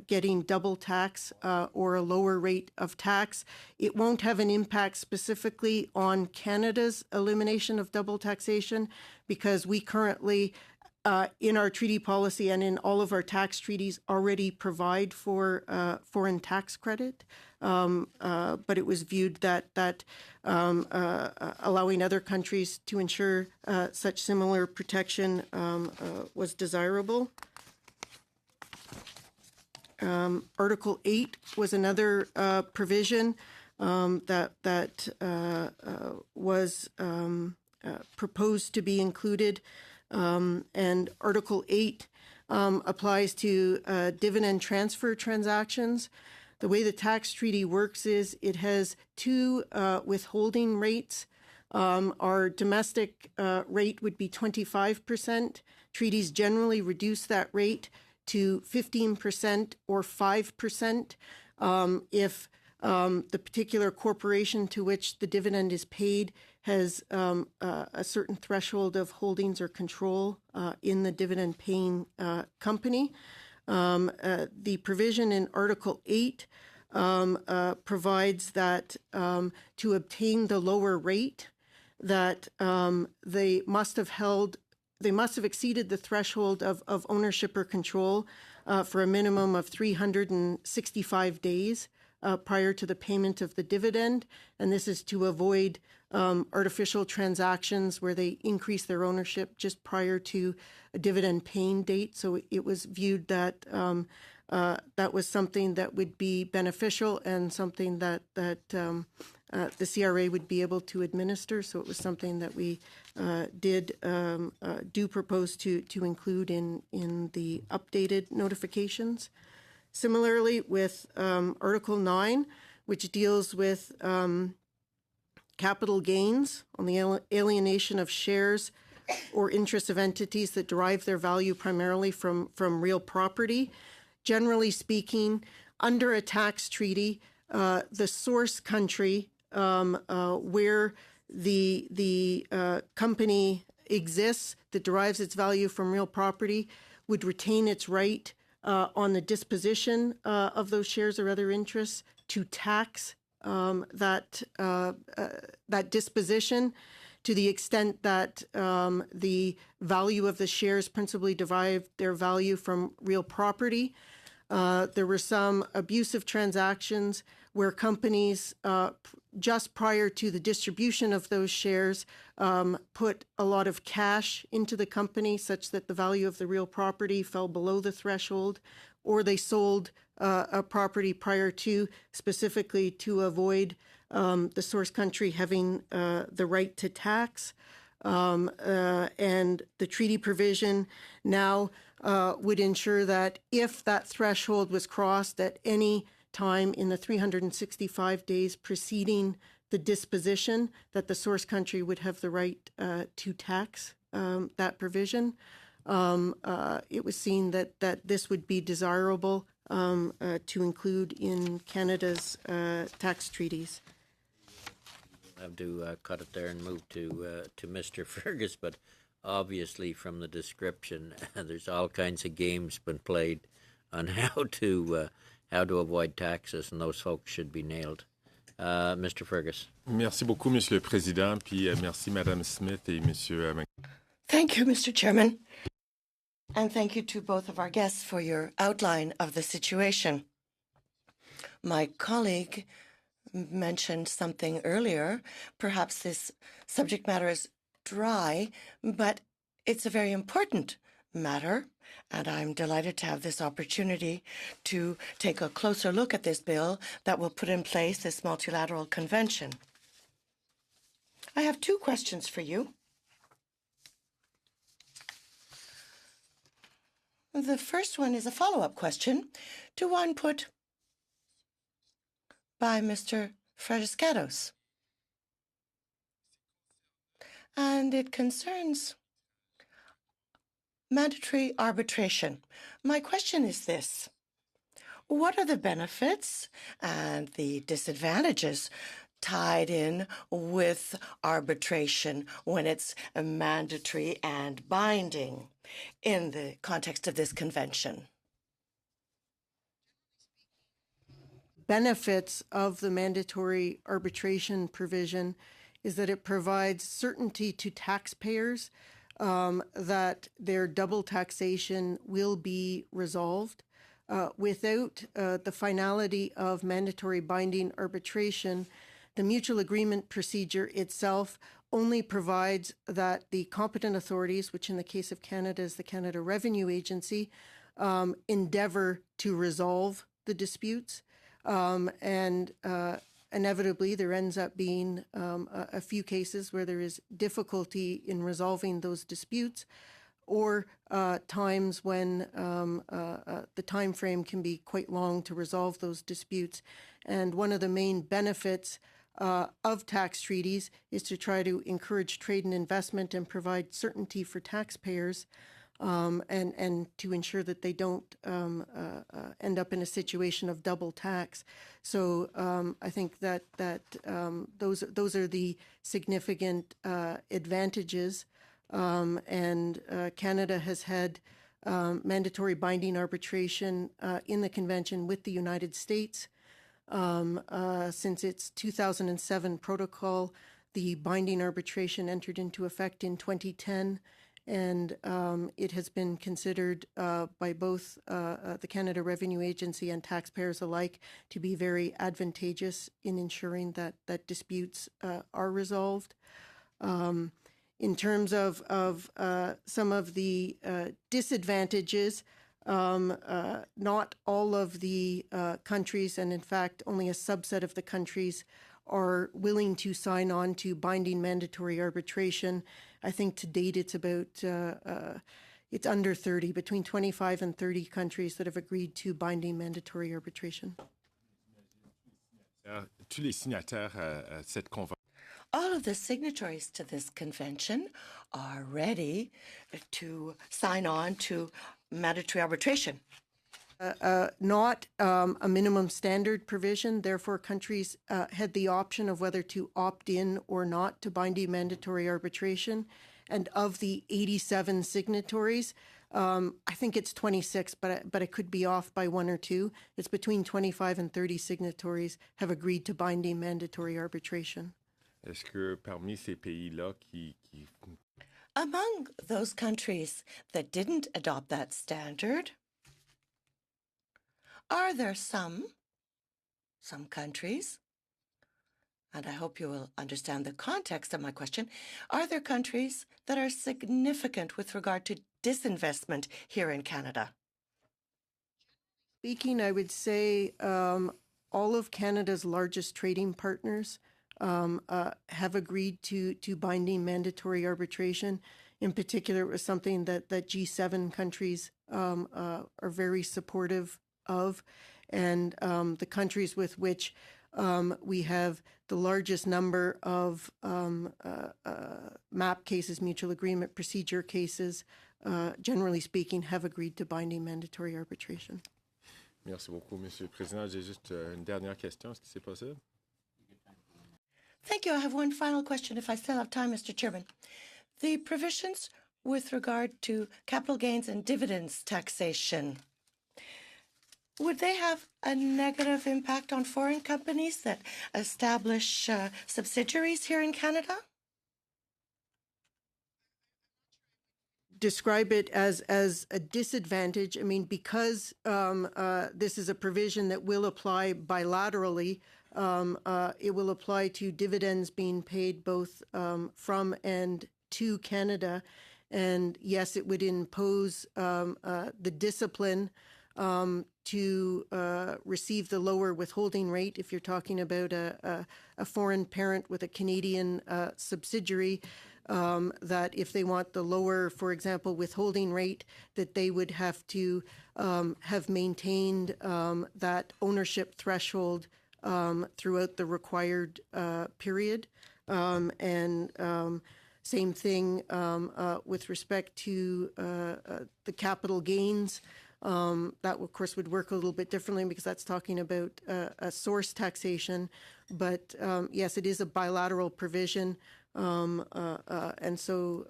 getting double tax or a lower rate of tax. It won't have an impact specifically on Canada's elimination of double taxation because we currently in our treaty policy and in all of our tax treaties already provide for foreign tax credit. But it was viewed that allowing other countries to ensure such similar protection was desirable. Article 8 was another provision that was proposed to be included. And Article 8 applies to dividend transfer transactions. The way the tax treaty works is it has two withholding rates. Our domestic rate would be 25%. Treaties generally reduce that rate to 15% or 5% if the particular corporation to which the dividend is paid has a certain threshold of holdings or control in the dividend-paying company. The provision in Article 8 provides that to obtain the lower rate, that they must have exceeded the threshold of ownership or control for a minimum of 365 days prior to the payment of the dividend. And this is to avoid artificial transactions where they increase their ownership just prior to a dividend paying date. So it was viewed that that was something that would be beneficial and something that the CRA would be able to administer. So it was something that we do propose to include in the updated notifications. Similarly, with Article 9, which deals with capital gains on the alienation of shares or interests of entities that derive their value primarily from real property. Generally speaking, under a tax treaty, the source country where the company exists that derives its value from real property would retain its right on the disposition of those shares or other interests to tax that disposition to the extent that the value of the shares principally derived their value from real property. There were some abusive transactions where companies, just prior to the distribution of those shares, put a lot of cash into the company such that the value of the real property fell below the threshold, or they sold a property prior to, specifically to avoid the source country having the right to tax. And the treaty provision now would ensure that if that threshold was crossed at any time in the 365 days preceding the disposition, that the source country would have the right to tax that provision. It was seen that this would be desirable to include in Canada's tax treaties.
We'll have to cut it there and move to Mr. Fergus, but obviously from the description, there's all kinds of games been played on how to avoid taxes, and those folks should be nailed. Mr. Fergus.
Merci beaucoup, Monsieur le Président, puis merci, Madame Smith et Monsieur.
Thank you, Mr. Chairman. And thank you to both of our guests for your outline of the situation. My colleague mentioned something earlier. Perhaps this subject matter is dry, but it's a very important matter, and I'm delighted to have this opportunity to take a closer look at this bill that will put in place this multilateral convention. I have two questions for you. The first one is a follow-up question to one put by Mr. Fredescatos. And it concerns mandatory arbitration. My question is this: what are the benefits and the disadvantages tied in with arbitration when it's mandatory and binding in the context of this convention?
Benefits of the mandatory arbitration provision is that it provides certainty to taxpayers that their double taxation will be resolved. Without the finality of mandatory binding arbitration, the mutual agreement procedure itself only provides that the competent authorities, which in the case of Canada is the Canada Revenue Agency, endeavor to resolve the disputes. Inevitably, there ends up being a few cases where there is difficulty in resolving those disputes, or times when the time frame can be quite long to resolve those disputes. And one of the main benefits of tax treaties is to try to encourage trade and investment and provide certainty for taxpayers, and to ensure that they don't end up in a situation of double tax. So I think that those are the significant advantages. And Canada has had mandatory binding arbitration in the convention with the United States. Since its 2007 protocol, the binding arbitration entered into effect in 2010, and it has been considered by both the Canada Revenue Agency and taxpayers alike to be very advantageous in ensuring that disputes are resolved. In terms of some of the disadvantages, not all of the countries, and in fact only a subset of the countries, are willing to sign on to binding mandatory arbitration. I think to date it's about, it's under 30, between 25 and 30 countries that have agreed to binding mandatory arbitration.
Tous les signataires à cette convention.
All of the signatories to this convention are ready to sign on to mandatory arbitration.
Not a minimum standard provision. Therefore, countries had the option of whether to opt in or not to binding mandatory arbitration. And of the 87 signatories, I think it's 26, but it could be off by one or two. It's between 25 and 30 signatories have agreed to binding mandatory arbitration.
Est-ce que parmi ces pays-là qui...
Among those countries that didn't adopt that standard, are there some countries, and I hope you will understand the context of my question, are there countries that are significant with regard to disinvestment here in Canada?
Speaking, I would say all of Canada's largest trading partners have agreed to binding mandatory arbitration. In particular, it was something that G7 countries are very supportive of, and the countries with which we have the largest number of MAP cases, mutual agreement procedure cases, generally speaking, have agreed to binding mandatory arbitration.
Merci beaucoup, Monsieur le Président. J'ai juste une dernière question. Est-ce que c'est possible?
Thank you. I have one final question, if I still have time, Mr. Chairman. The provisions with regard to capital gains and dividends taxation, would they have a negative impact on foreign companies that establish subsidiaries here in Canada?
Describe it as a disadvantage. I mean, because this is a provision that will apply bilaterally, it will apply to dividends being paid both from and to Canada. And yes, it would impose the discipline to receive the lower withholding rate if you're talking about a foreign parent with a Canadian subsidiary, that if they want the lower, for example, withholding rate, that they would have to have maintained that ownership threshold throughout the required period. Same thing with respect to the capital gains. That, of course, would work a little bit differently because that's talking about a source taxation. But yes, it is a bilateral provision. And so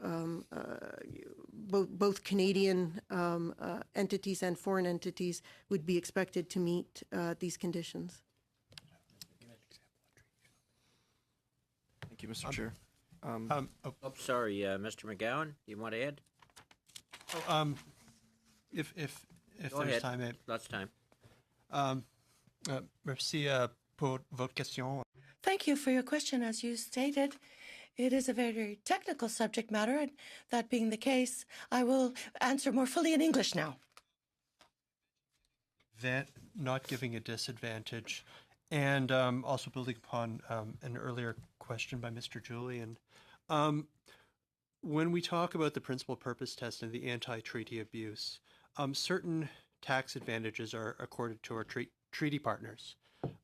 both Canadian entities and foreign entities would be expected to meet these conditions.
Thank you, Mr. Chair.
Sorry, Mr. McGowan, you want to add?
If
Go
there's
ahead.
time,
Lots of time.
merci pour votre question.
Thank you for your question. As you stated, it is a very technical subject matter, and that being the case, I will answer more fully in English now.
Not giving a disadvantage, and also building upon an earlier question by Mr. Julian. When we talk about the principal purpose test and the anti-treaty abuse, certain tax advantages are accorded to our treaty partners.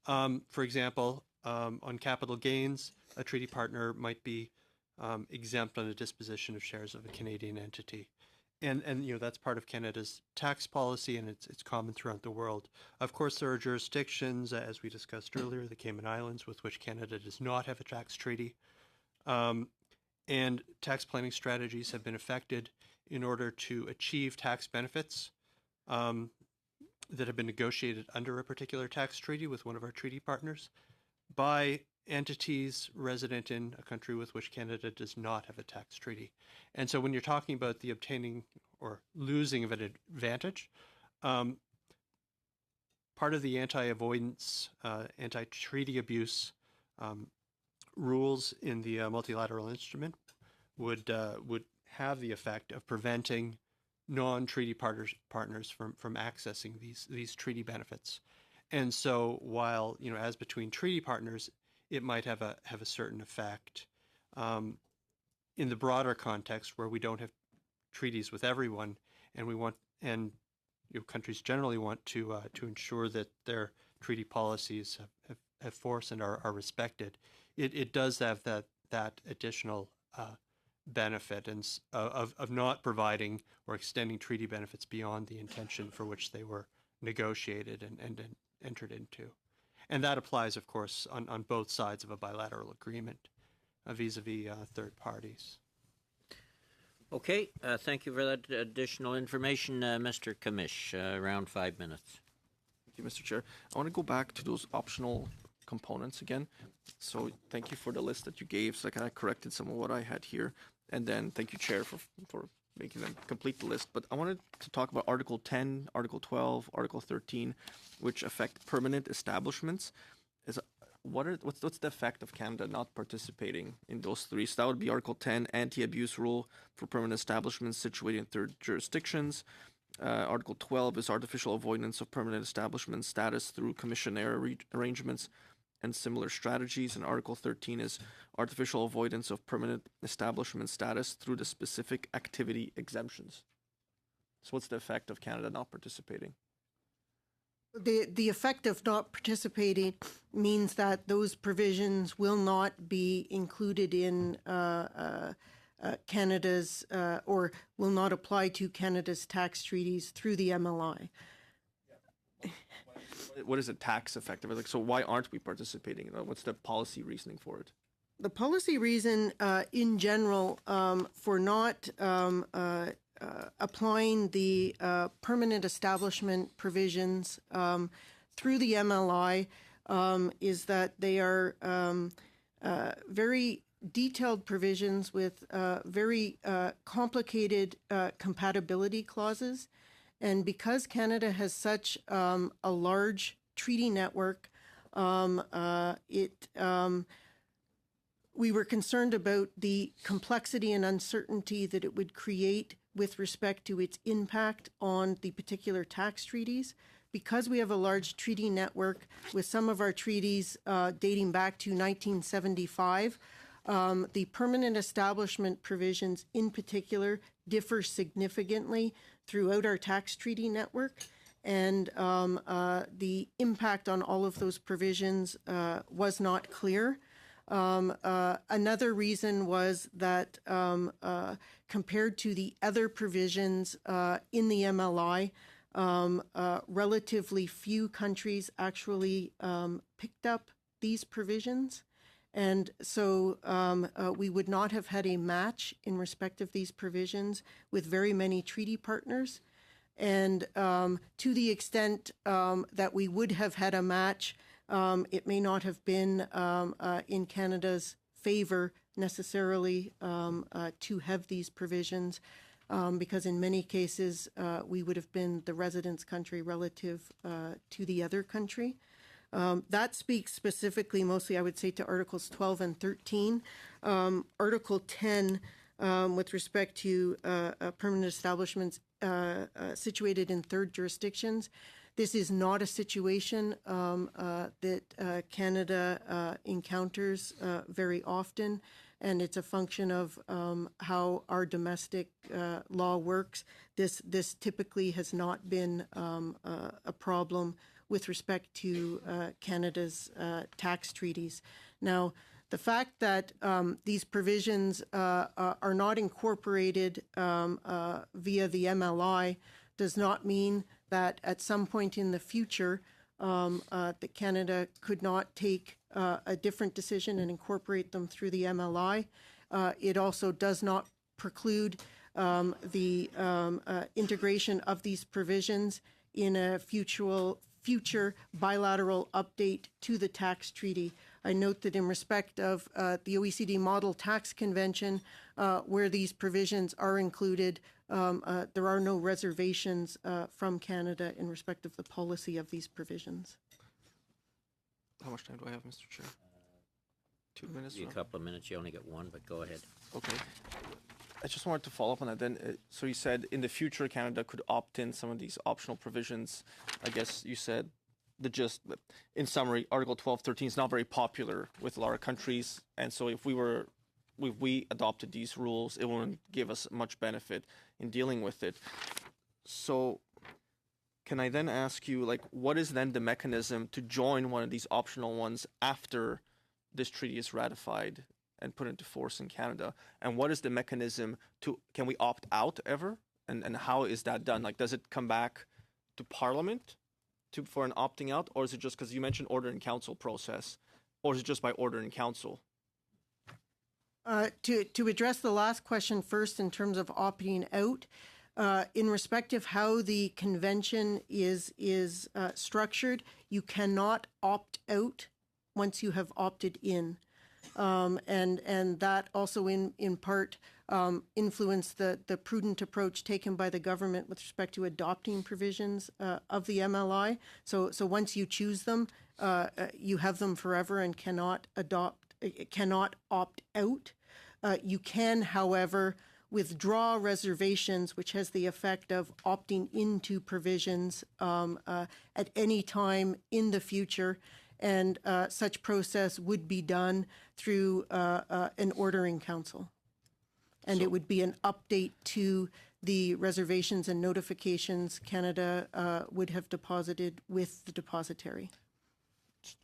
For example, on capital gains, a treaty partner might be exempt on the disposition of shares of a Canadian entity. And that's part of Canada's tax policy, and it's common throughout the world. Of course, there are jurisdictions, as we discussed earlier, the Cayman Islands, with which Canada does not have a tax treaty. And tax planning strategies have been affected in order to achieve tax benefits that have been negotiated under a particular tax treaty with one of our treaty partners by entities resident in a country with which Canada does not have a tax treaty. And so when you're talking about the obtaining or losing of an advantage, part of the anti-avoidance, anti-treaty abuse rules in the multilateral instrument would have the effect of preventing non-treaty partners from accessing these treaty benefits. And so while, as between treaty partners, it might have a certain effect, in the broader context where we don't have treaties with everyone, and countries generally want to ensure that their treaty policies have force and are respected, it does have that additional benefit of not providing or extending treaty benefits beyond the intention for which they were negotiated and entered into. And that applies, of course, on both sides of a bilateral agreement vis-a-vis third parties.
Okay, thank you for that additional information, Mr. Kamish. Around 5 minutes.
Thank you, Mr. Chair. I want to go back to those optional components again. So thank you for the list that you gave. So I kind of corrected some of what I had here. And then thank you, Chair, for making them complete the list. But I wanted to talk about Article 10, Article 12, Article 13, which affect permanent establishments. What's the effect of Canada not participating in those three? So that would be Article 10, anti-abuse rule for permanent establishments situated in third jurisdictions. Article 12 is artificial avoidance of permanent establishment status through commissionaire arrangements and similar strategies. And Article 13 is artificial avoidance of permanent establishment status through the specific activity exemptions. So what's the effect of Canada not participating?
The effect of not participating means that those provisions will not be included in Canada's or will not apply to Canada's tax treaties through the MLI.
What is a tax effect of it? So why aren't we participating? What's the policy reasoning for it?
The policy reason in general for not applying the permanent establishment provisions through the MLI is that they are very detailed provisions with very complicated compatibility clauses. And because Canada has such a large treaty network, it we were concerned about the complexity and uncertainty that it would create with respect to its impact on the particular tax treaties. Because we have a large treaty network with some of our treaties dating back to 1975, the permanent establishment provisions in particular differ significantly throughout our tax treaty network. And the impact on all of those provisions was not clear. Another reason was that compared to the other provisions in the MLI, relatively few countries actually picked up these provisions. And so we would not have had a match in respect of these provisions with very many treaty partners. And to the extent that we would have had a match, it may not have been in Canada's favor necessarily to have these provisions, because in many cases we would have been the residence country relative to the other country. That speaks specifically, mostly I would say, to Articles 12 and 13. Article 10, with respect to permanent establishments situated in third jurisdictions, this is not a situation that Canada encounters very often, and it's a function of how our domestic law works. This typically has not been a problem with respect to Canada's tax treaties. Now, the fact that these provisions are not incorporated via the MLI does not mean that at some point in the future that Canada could not take a different decision and incorporate them through the MLI. It also does not preclude the integration of these provisions in a future bilateral update to the tax treaty. I note that in respect of the OECD Model Tax Convention, where these provisions are included, there are no reservations from Canada in respect of the policy of these provisions.
How much time do I have, Mr. Chair? 2 minutes?
A couple of minutes. You only get one, but go ahead.
Okay. I just wanted to follow up on that then. So you said in the future Canada could opt in some of these optional provisions. I guess you said in summary, Article 12, 13 is not very popular with a lot of countries. And so if we adopted these rules, it wouldn't give us much benefit in dealing with it. So can I then ask you, like, what is then the mechanism to join one of these optional ones after this treaty is ratified and put into force in Canada? And what is the mechanism can we opt out ever? And how is that done? Like, does it come back to Parliament for an opting out? Or is it just, because you mentioned order in council process, or is it just by order in council?
To address the last question first in terms of opting out, in respect of how the convention is structured, you cannot opt out once you have opted in. And that also in part influenced the prudent approach taken by the government with respect to adopting provisions of the MLI. So once you choose them, you have them forever and cannot opt out. You can, however, withdraw reservations, which has the effect of opting into provisions at any time in the future. And such process would be done through an order in council. And it would be an update to the reservations and notifications Canada would have deposited with the depositary.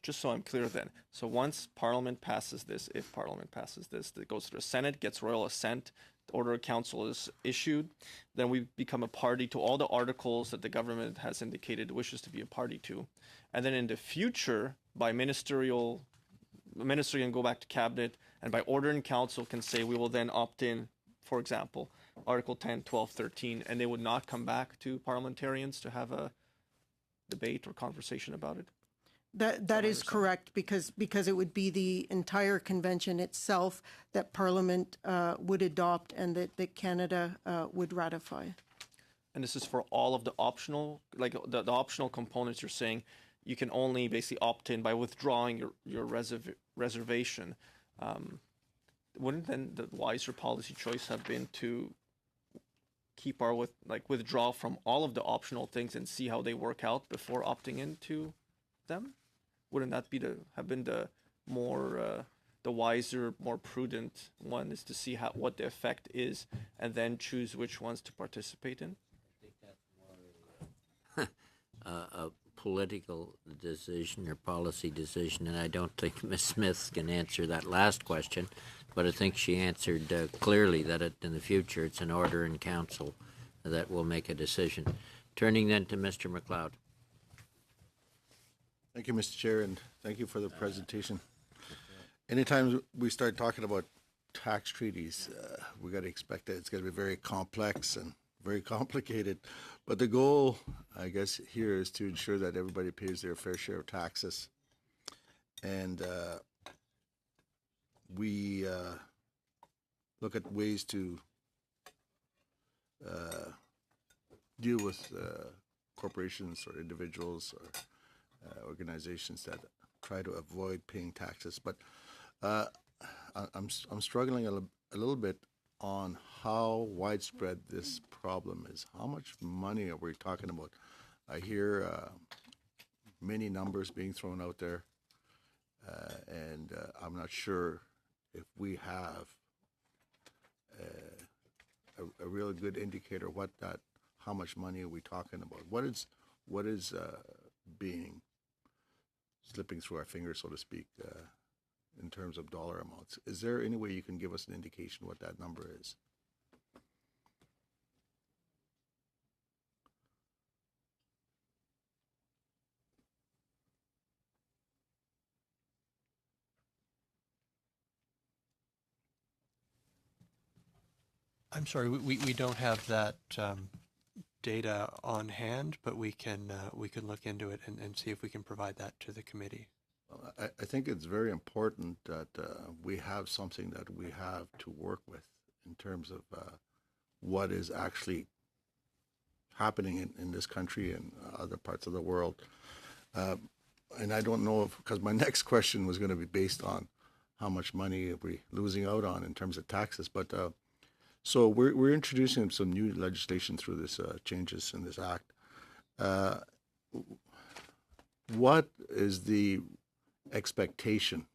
Just so I'm clear then. So once Parliament passes this, if Parliament passes this, it goes to the Senate, gets royal assent, the order of council is issued, then we become a party to all the articles that the government has indicated it wishes to be a party to. And then in the future, by ministry can go back to cabinet, and by order in council can say we will then opt in, for example, Article 10, 12, 13, and they would not come back to parliamentarians to have a debate or conversation about it.
That is correct, because it would be the entire convention itself that Parliament would adopt and that Canada would ratify.
And this is for all of the optional, like the optional components you're saying, you can only basically opt in by withdrawing your reservation. wouldn't then the wiser policy choice have been to keep our withdraw from all of the optional things and see how they work out before opting into them? Wouldn't that have been the more the wiser, more prudent one, is to see what the effect is and then choose which ones to participate in?
A political decision or policy decision, and I don't think Ms. Smith can answer that last question, but I think she answered clearly that in the future it's an order in council that will make a decision. Turning then to Mr. McLeod.
Thank you, Mr. Chair, and thank you for the presentation. Anytime we start talking about tax treaties, we got to expect that it's going to be very complex and very complicated. But the goal, I guess, here is to ensure that everybody pays their fair share of taxes. And we look at ways to deal with corporations or individuals or organizations that try to avoid paying taxes. But I'm struggling a little bit on how widespread this problem is. How much money are we talking about? I hear many numbers being thrown out there, and I'm not sure if we have a real good indicator how much money are we talking about? What is being slipping through our fingers, so to speak, in terms of dollar amounts? Is there any way you can give us an indication what that number is?
I'm sorry, we don't have that data on hand, but we can look into it and see if we can provide that to the committee.
I think it's very important that we have something that we have to work with in terms of what is actually happening in this country and other parts of the world. And I don't know because my next question was going to be based on how much money are we losing out on in terms of taxes. But so we're introducing some new legislation through this changes in this act. What is the expectation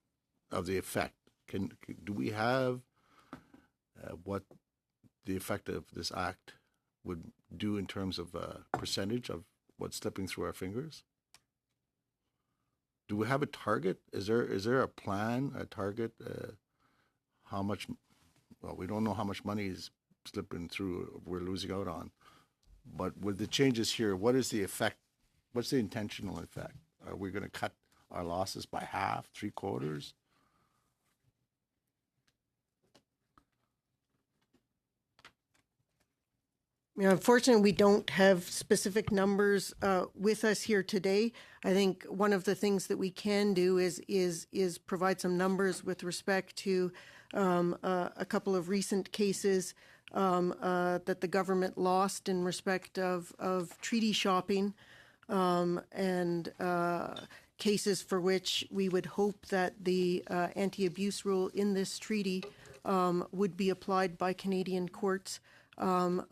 of the effect? Do we have what the effect of this act would do in terms of percentage of what's slipping through our fingers? Do we have a target? Is there a plan, a target? How much? Well, we don't know how much money is slipping through. We're losing out on. But with the changes here, what is the effect? What's the intentional effect? Are we going to cut our losses by half, 3/4?
Unfortunately, we don't have specific numbers with us here today. I think one of the things that we can do is provide some numbers with respect to a couple of recent cases that the government lost in respect of treaty shopping, and cases for which we would hope that the anti-abuse rule in this treaty would be applied by Canadian courts. And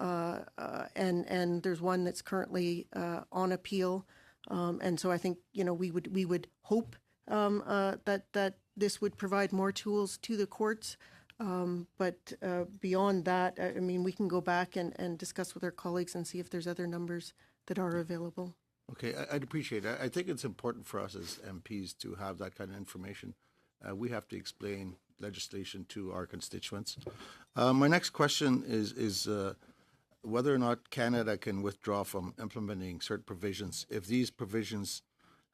there's one that's currently on appeal, and so I think we would hope that this would provide more tools to the courts. But beyond that, I mean, we can go back and discuss with our colleagues and see if there's other numbers that are available.
Okay, I'd appreciate it. I think it's important for us as MPs to have that kind of information. We have to explain legislation to our constituents. My next question is whether or not Canada can withdraw from implementing certain provisions if these provisions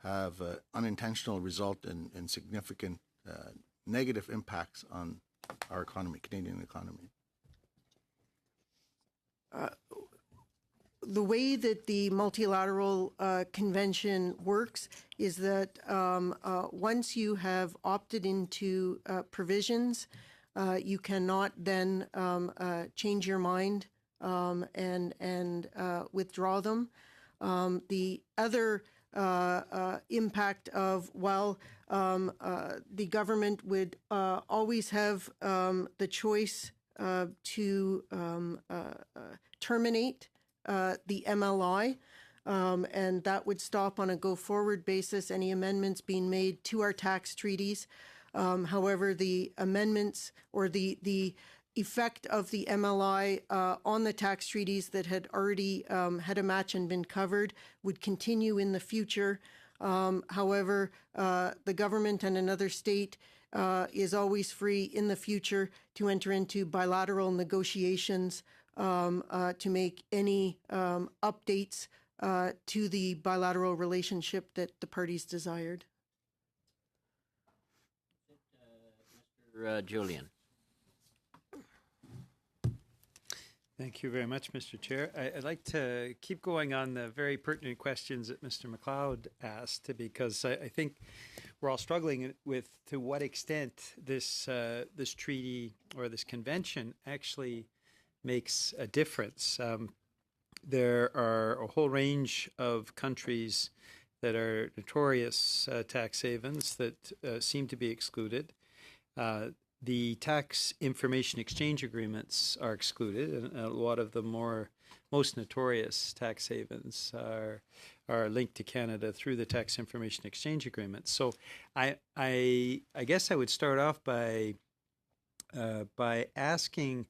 have unintentional result in significant negative impacts on our economy, Canadian economy.
The way that the multilateral convention works is that once you have opted into provisions, you cannot then change your mind and withdraw them. The other impact of, while the government would always have the choice to terminate the MLI, and that would stop on a go-forward basis any amendments being made to our tax treaties. However, the amendments or the effect of the MLI on the tax treaties that had already had a match and been covered would continue in the future. However, the government and another state is always free in the future to enter into bilateral negotiations to make any updates to the bilateral relationship that the parties desired.
Mr. Julian.
Thank you very much, Mr. Chair. I'd like to keep going on the very pertinent questions that Mr. McLeod asked, because I think we're all struggling with to what extent this treaty or this convention actually makes a difference. There are a whole range of countries that are notorious tax havens that seem to be excluded. The tax information exchange agreements are excluded, and a lot of the most notorious tax havens are linked to Canada through the tax information exchange agreements. So I guess I would start off by asking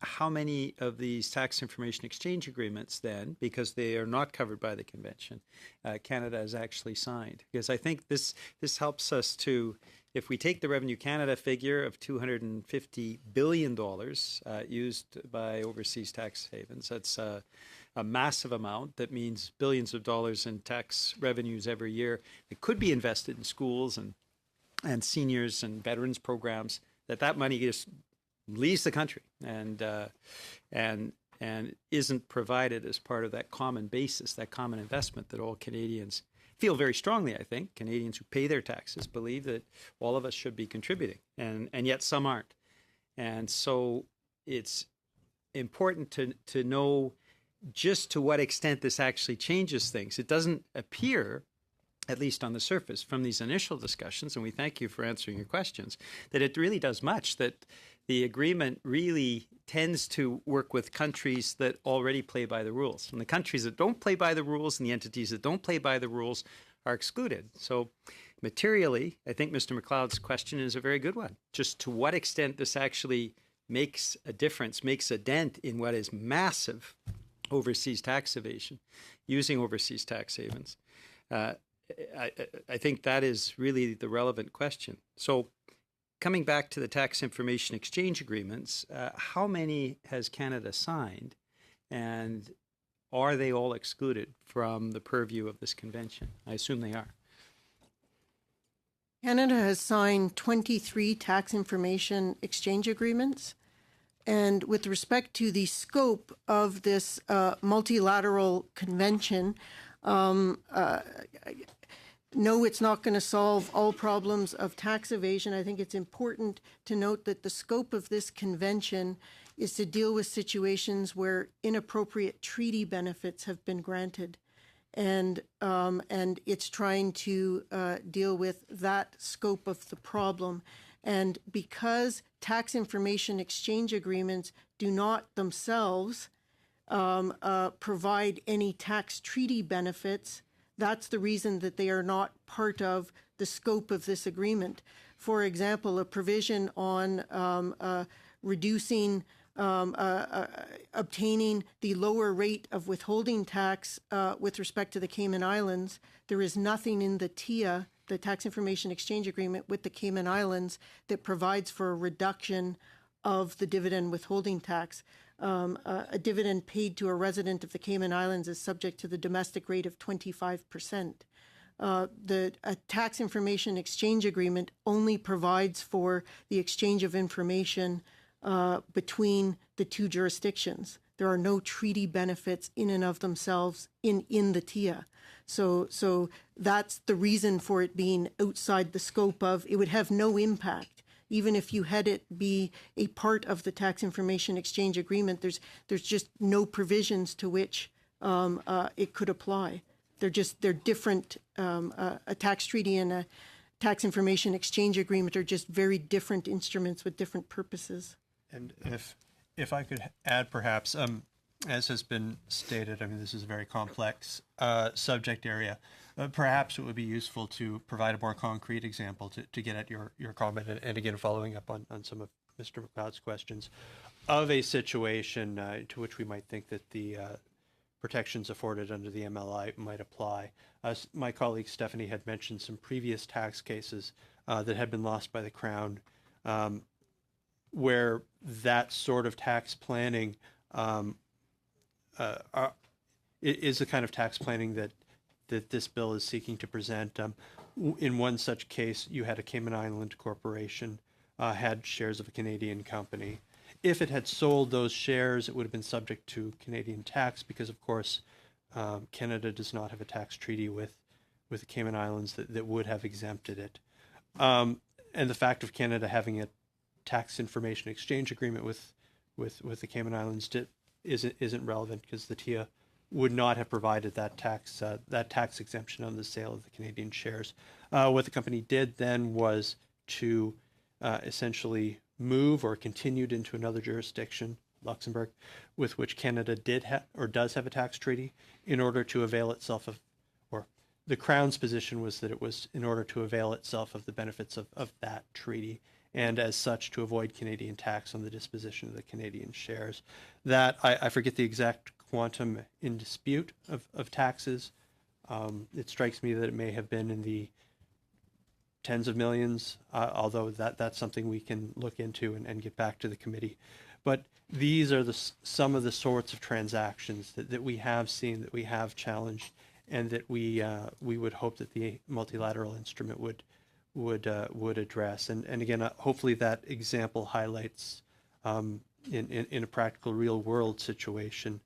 how many of these tax information exchange agreements then, because they are not covered by the convention, Canada has actually signed. Because I think this helps us to, if we take the Revenue Canada figure of $250 billion used by overseas tax havens, that's a massive amount. That means billions of dollars in tax revenues every year that could be invested in schools and seniors and veterans programs, that money just leaves the country and isn't provided as part of that common basis, that common investment that all Canadians feel very strongly. I think Canadians who pay their taxes believe that all of us should be contributing, and yet some aren't. And so it's important to know just to what extent this actually changes things. It doesn't appear, at least on the surface, from these initial discussions, and we thank you for answering your questions, that it really does much, that the agreement really tends to work with countries that already play by the rules. And the countries that don't play by the rules and the entities that don't play by the rules are excluded. So materially, I think Mr. McLeod's question is a very good one. Just to what extent this actually makes a difference, makes a dent in what is massive overseas tax evasion, using overseas tax havens. I think that is really the relevant question. So coming back to the tax information exchange agreements, how many has Canada signed, and are they all excluded from the purview of this convention? I assume they are.
Canada has signed 23 tax information exchange agreements. And with respect to the scope of this multilateral convention, no, it's not going to solve all problems of tax evasion. I think it's important to note that the scope of this convention is to deal with situations where inappropriate treaty benefits have been granted. And it's trying to deal with that scope of the problem. And because tax information exchange agreements do not themselves provide any tax treaty benefits, that's the reason that they are not part of the scope of this agreement. For example, a provision on reducing, obtaining the lower rate of withholding tax with respect to the Cayman Islands. There is nothing in the TIA, the Tax Information Exchange Agreement with the Cayman Islands, that provides for a reduction of the dividend withholding tax. A dividend paid to a resident of the Cayman Islands is subject to the domestic rate of 25%. The tax information exchange agreement only provides for the exchange of information between the two jurisdictions. There are no treaty benefits in and of themselves in the TIA. So that's the reason for it being outside the scope of, it would have no impact. Even if you had it be a part of the tax information exchange agreement, there's just no provisions to which it could apply. they're different. A tax treaty and a tax information exchange agreement are just very different instruments with different purposes.
And if I could add, perhaps, as has been stated, I mean, this is a very complex subject area. Perhaps it would be useful to provide a more concrete example to get at your comment, and again, following up on some of Mr. McLeod's questions, of a situation to which we might think that the protections afforded under the MLI might apply. My colleague Stephanie had mentioned some previous tax cases that had been lost by the Crown, where that sort of tax planning is the kind of tax planning that this bill is seeking to prevent. In one such case, you had a Cayman Island corporation had shares of a Canadian company. If it had sold those shares, it would have been subject to Canadian tax because, of course, Canada does not have a tax treaty with the Cayman Islands that would have exempted it. And the fact of Canada having a tax information exchange agreement with the Cayman Islands isn't relevant because the TIA would not have provided that tax exemption on the sale of the Canadian shares. What the company did then was to essentially move or continued into another jurisdiction, Luxembourg, with which Canada does have a tax treaty, in order to avail itself of, or the Crown's position was that it was in order to avail itself of the benefits of that treaty, and as such to avoid Canadian tax on the disposition of the Canadian shares. That, I forget the exact quantum in dispute of taxes. It strikes me that it may have been in the tens of millions, although that's something we can look into and get back to the committee. But these are some of the sorts of transactions that we have seen, that we have challenged, and that we would hope that the multilateral instrument would address. And again, hopefully that example highlights in a practical real world situation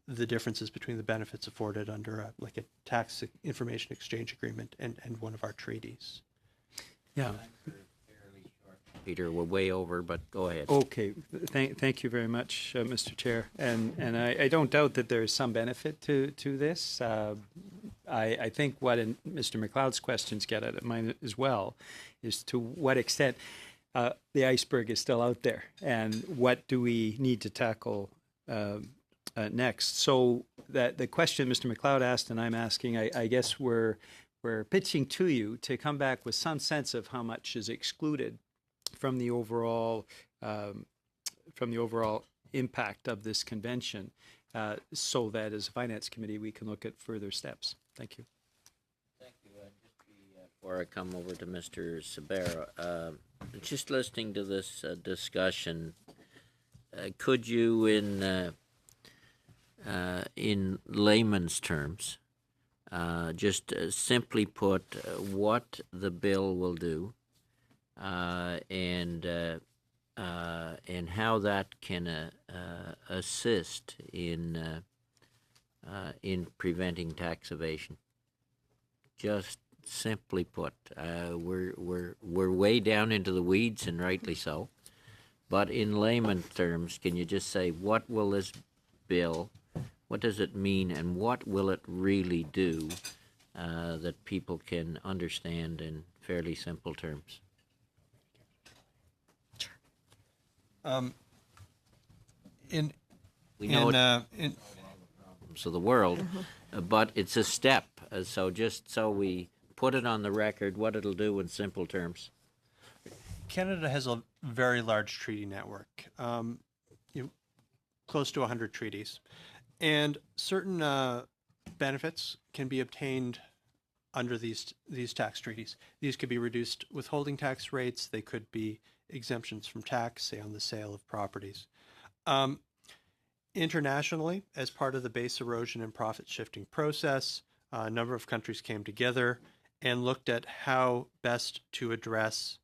the differences between the benefits afforded under like a tax information exchange agreement and one of our treaties.
Yeah.
Peter, we're way over, but go ahead.
Okay. Thank you very much, Mr. Chair. And I don't doubt that there is some benefit to this. I think what Mr. McLeod's questions get at mine as well is to what extent the iceberg is still out there and what do we need to tackle next. So that the question Mr. McLeod asked and I'm asking, I guess we're pitching to you to come back with some sense of how much is excluded from the overall impact of this convention, so that as a finance committee we can look at further steps. Thank you.
Thank you. Before I come over to Mr. Sabera, just listening to this discussion, could you, in layman's terms, just simply put what the bill will do, and how that can assist in preventing tax evasion? Just simply put, we're way down into the weeds, and rightly so. But in layman terms, can you just say what will this bill? What does it mean, and what will it really do that people can understand in fairly simple terms? We know problems of the world, but it's a step. So just so we put it on the record, what it'll do in simple terms.
Canada has a very large treaty network, close to 100 treaties. And certain benefits can be obtained under these tax treaties. These could be reduced withholding tax rates. They could be exemptions from tax, say on the sale of properties. Internationally, as part of the base erosion and profit shifting process, a number of countries came together and looked at how best to address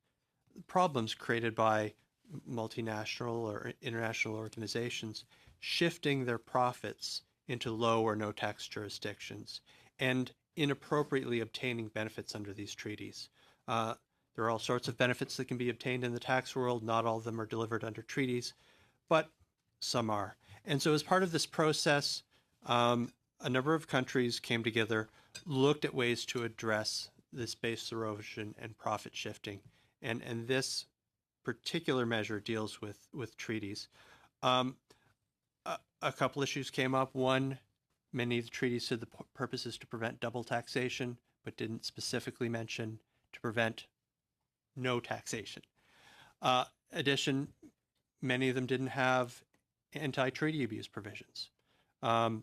problems created by multinational or international organizations shifting their profits into low or no tax jurisdictions and inappropriately obtaining benefits under these treaties. There are all sorts of benefits that can be obtained in the tax world. Not all of them are delivered under treaties, but some are. And so as part of this process, a number of countries came together, looked at ways to address this base erosion and profit shifting, and this particular measure deals with treaties. A couple issues came up. One, many of the treaties said the purpose is to prevent double taxation, but didn't specifically mention to prevent no taxation. Addition, many of them didn't have anti-treaty abuse provisions, and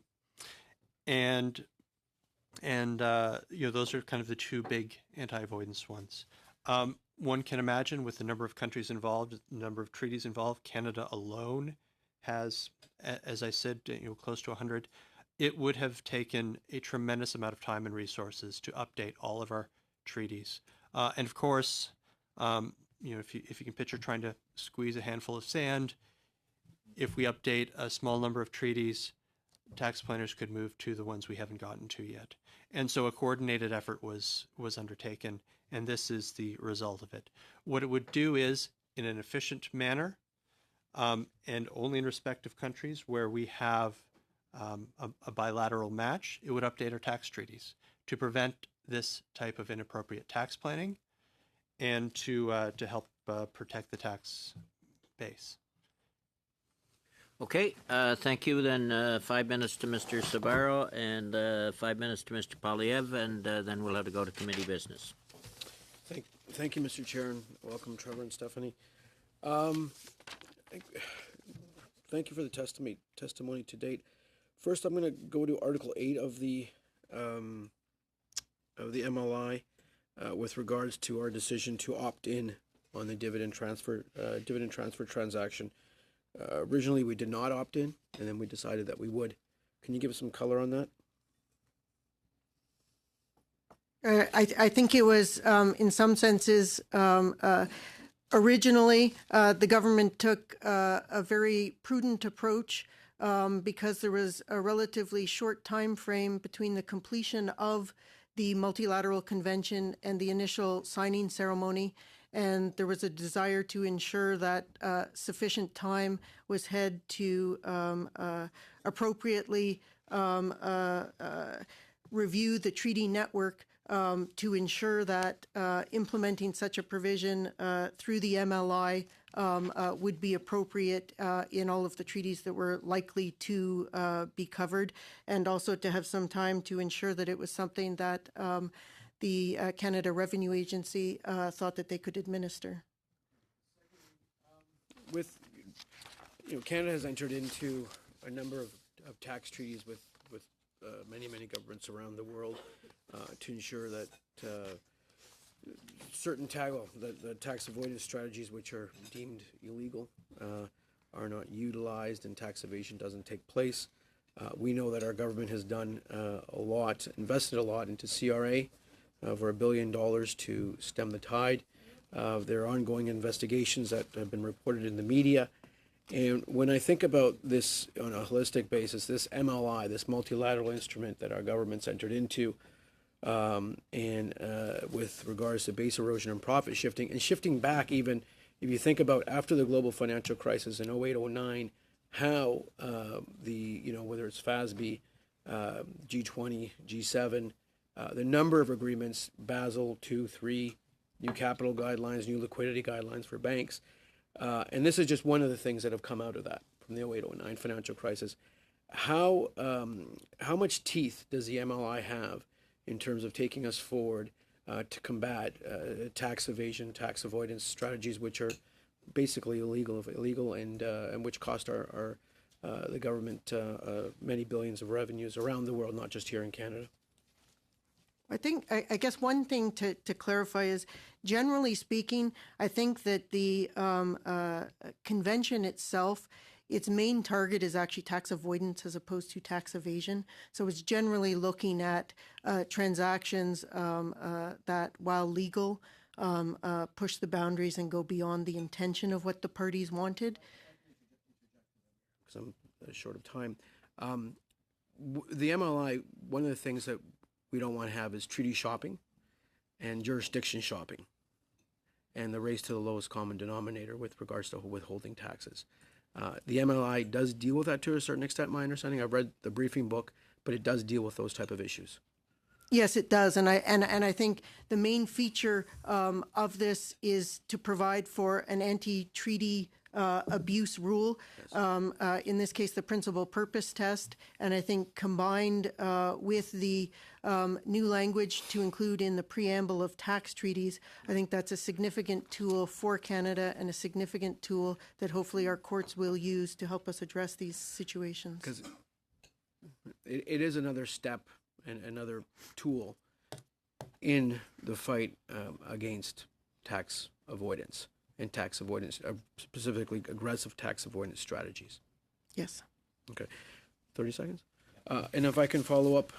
those are kind of the two big anti-avoidance ones. One can imagine, with the number of countries involved, the number of treaties involved, Canada alone has, as I said, close to 100. It would have taken a tremendous amount of time and resources to update all of our treaties. And of course, if you can picture trying to squeeze a handful of sand, if we update a small number of treaties, tax planners could move to the ones we haven't gotten to yet. And so a coordinated effort was undertaken, and this is the result of it. What it would do is, in an efficient manner, and only in respect of countries where we have a bilateral match, it would update our tax treaties to prevent this type of inappropriate tax planning and to help protect the tax base.
Okay, thank you. Then 5 minutes to Mr. Sabaro and 5 minutes to Mr. Polyev, and then we'll have to go to committee business.
Thank you, Mr. Chair, and welcome, Trevor and Stephanie. Thank you for the testimony to date. First, I'm going to go to Article 8 of the MLI with regards to our decision to opt in on the dividend transfer transaction. Originally, we did not opt in, and then we decided that we would. Can you give us some color on that?
I think it was, in some senses, originally, the government took a very prudent approach because there was a relatively short time frame between the completion of the multilateral convention and the initial signing ceremony. And there was a desire to ensure that sufficient time was had to appropriately review the treaty network to ensure that implementing such a provision through the MLI would be appropriate in all of the treaties that were likely to be covered, and also to have some time to ensure that it was something that the Canada Revenue Agency thought that they could administer.
With Canada has entered into a number of tax treaties with many governments around the world to ensure that certain the tax avoidance strategies which are deemed illegal are not utilized and tax evasion doesn't take place. We know that our government has done invested a lot into CRA, over $1 billion to stem the tide. There are ongoing investigations that have been reported in the media. And when I think about this on a holistic basis, this MLI, this multilateral instrument that our government's entered into, with regards to base erosion and profit shifting, and shifting back even, if you think about after the global financial crisis in 08-09, how whether it's FASB, G20, G7, the number of agreements, Basel II, III, new capital guidelines, new liquidity guidelines for banks. And this is just one of the things that have come out of that from the 08-09 financial crisis. How much teeth does the MLI have in terms of taking us forward to combat tax evasion, tax avoidance strategies, which are basically illegal and which cost the government many billions of revenues around the world, not just here in Canada?
I guess one thing to clarify is, generally speaking, I think that the convention itself, its main target is actually tax avoidance as opposed to tax evasion. So it's generally looking at transactions that, while legal, push the boundaries and go beyond the intention of what the parties wanted.
Because I'm short of time. The MLI, one of the things that we don't want to have is treaty shopping and jurisdiction shopping and the race to the lowest common denominator with regards to withholding taxes. The MLI does deal with that to a certain extent, my understanding. I've read the briefing book, but it does deal with those type of issues.
Yes, it does, and I think the main feature of this is to provide for an anti-treaty abuse rule. In this case, the principal purpose test, and I think combined with the new language to include in the preamble of tax treaties, I think that's a significant tool for Canada and a significant tool that hopefully our courts will use to help us address these situations.
Because it is another step and another tool in the fight against tax avoidance and tax avoidance, specifically aggressive tax avoidance strategies.
Yes.
Okay, 30 seconds. And if I can follow up,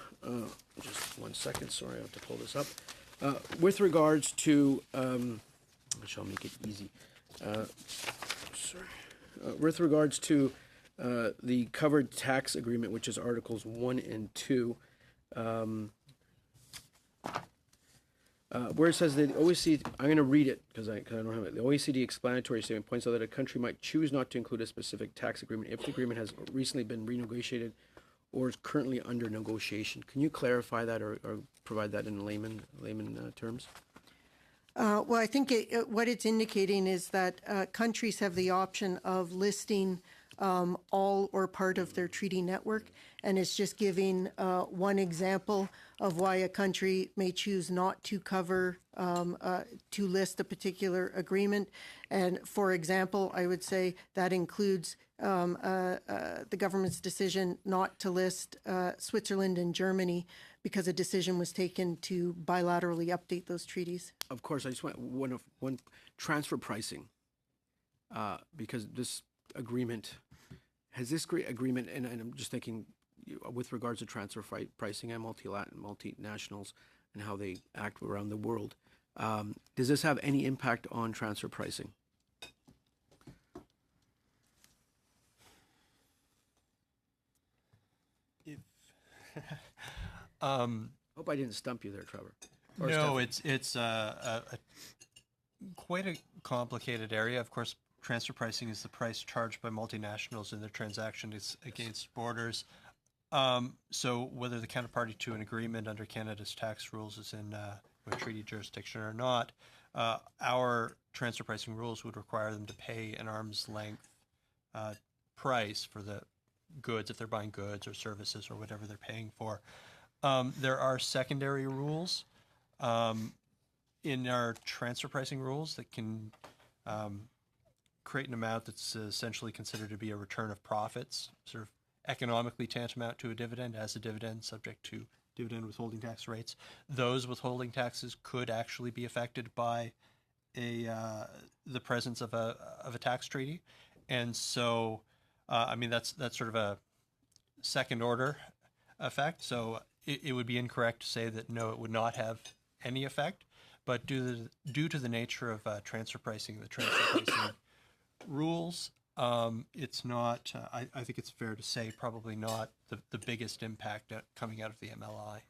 just 1 second, sorry, I have to pull this up. With regards to, I shall make it easy. With regards to the covered tax agreement, which is Articles 1 and 2, where it says that the OECD, I'm going to read it because I don't have it. The OECD explanatory statement points out that a country might choose not to include a specific tax agreement if the agreement has recently been renegotiated or is currently under negotiation. Can you clarify that or provide that in layman terms?
Well, I think what it's indicating is that countries have the option of listing all or part of their treaty network, and it's just giving one example of why a country may choose not to cover, to list a particular agreement. And for example, I would say that includes the government's decision not to list Switzerland and Germany because a decision was taken to bilaterally update those treaties.
Of course, I just want one transfer pricing, because this agreement, has this agreement, and I'm just thinking with regards to transfer pricing and multinationals and how they act around the world, does this have any impact on transfer pricing? Hope I didn't stump you there, Trevor. Or
No,
Stephanie.
it's quite a complicated area. Of course, transfer pricing is the price charged by multinationals in their transactions against borders. So whether the counterparty to an agreement under Canada's tax rules is in a treaty jurisdiction or not, our transfer pricing rules would require them to pay an arm's length price for the goods if they're buying goods or services or whatever they're paying for. There are secondary rules in our transfer pricing rules that can create an amount that's essentially considered to be a return of profits, sort of economically tantamount to a dividend, as a dividend subject to dividend withholding tax rates. Those withholding taxes could actually be affected by the presence of a tax treaty, and so I mean that's sort of a second order effect. So it would be incorrect to say that no, it would not have any effect. But due to the nature of transfer pricing, the transfer pricing rules, it's not, I think it's fair to say, probably not the biggest impact coming out of the MLI.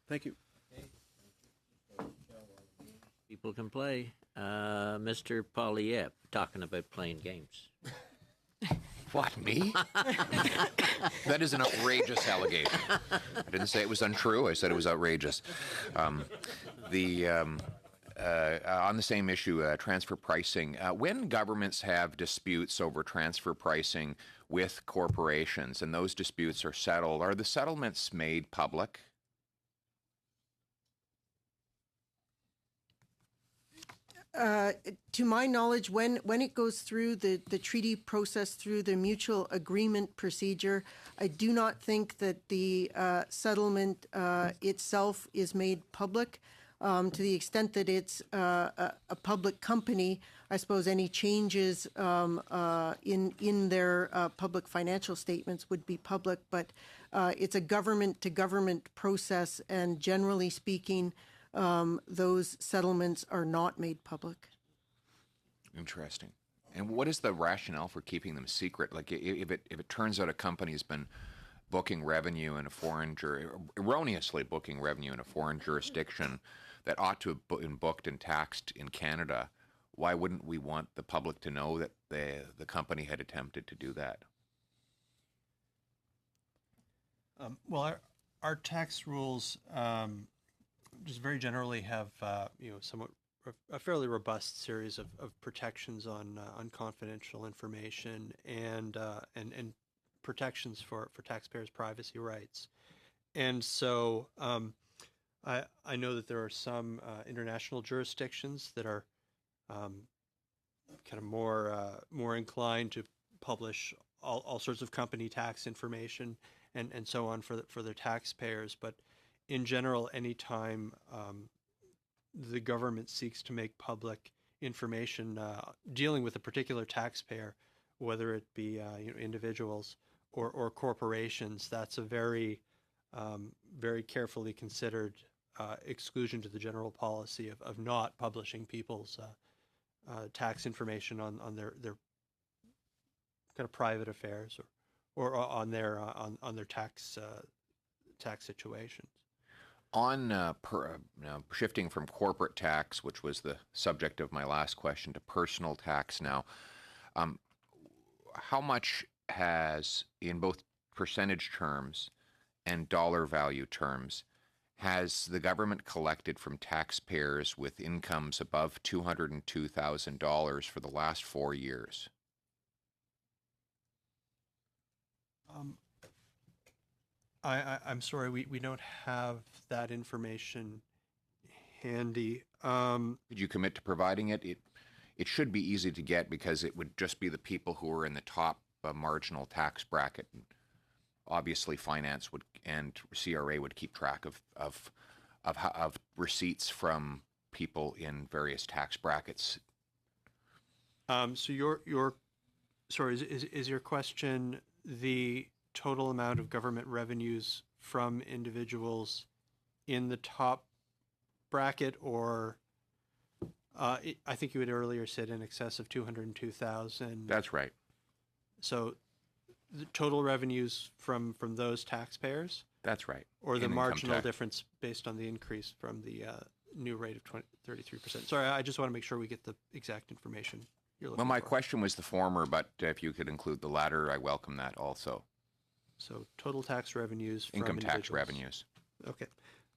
Thank you.
People can play. Mr. Poilievre, talking about playing games.
What, me? That is an outrageous allegation. I didn't say it was untrue. I said it was outrageous. On the same issue, transfer pricing, when governments have disputes over transfer pricing with corporations and those disputes are settled, are the settlements made public?
To my knowledge, when it goes through the treaty process, through the mutual agreement procedure, I do not think that the settlement itself is made public. To the extent that it's a public company, I suppose any changes in their public financial statements would be public, but it's a government-to-government process, and generally speaking, those settlements are not made public.
Interesting. And what is the rationale for keeping them secret? Like, if it turns out a company has been booking revenue in a foreign erroneously booking revenue in a foreign jurisdiction that ought to have been booked and taxed in Canada, why wouldn't we want the public to know that the company had attempted to do that?
Well, our tax rules just very generally have somewhat a fairly robust series of protections on confidential information and protections for taxpayers' privacy rights. And so I know that there are some international jurisdictions that are kind of more inclined to publish all sorts of company tax information and so on for their taxpayers. But in general, anytime the government seeks to make public information dealing with a particular taxpayer, whether it be individuals or corporations, that's a very very carefully considered exclusion to the general policy of not publishing people's tax information on their kind of private affairs or on their tax situations.
On shifting from corporate tax, which was the subject of my last question, to personal tax now, how much has, in both percentage terms and dollar value terms, has the government collected from taxpayers with incomes above $202,000 for the last 4 years?
I'm sorry, we don't have that information handy.
Could you commit to providing it? It should be easy to get because it would just be the people who are in the top marginal tax bracket. Obviously, finance would and CRA would keep track of receipts from people in various tax brackets.
So your sorry, is your question the total amount of government revenues from individuals in the top bracket, or I think you had earlier said in excess of 202,000?
That's right.
So the total revenues from those taxpayers?
That's right.
Or the marginal difference based on the increase from the new rate of 33%. Sorry, I just want to make sure we get the exact information you're looking for.
Well, my question was the former, but if you could include the latter, I welcome that also.
So total tax revenues from
income
individuals.
tax revenues.
Okay.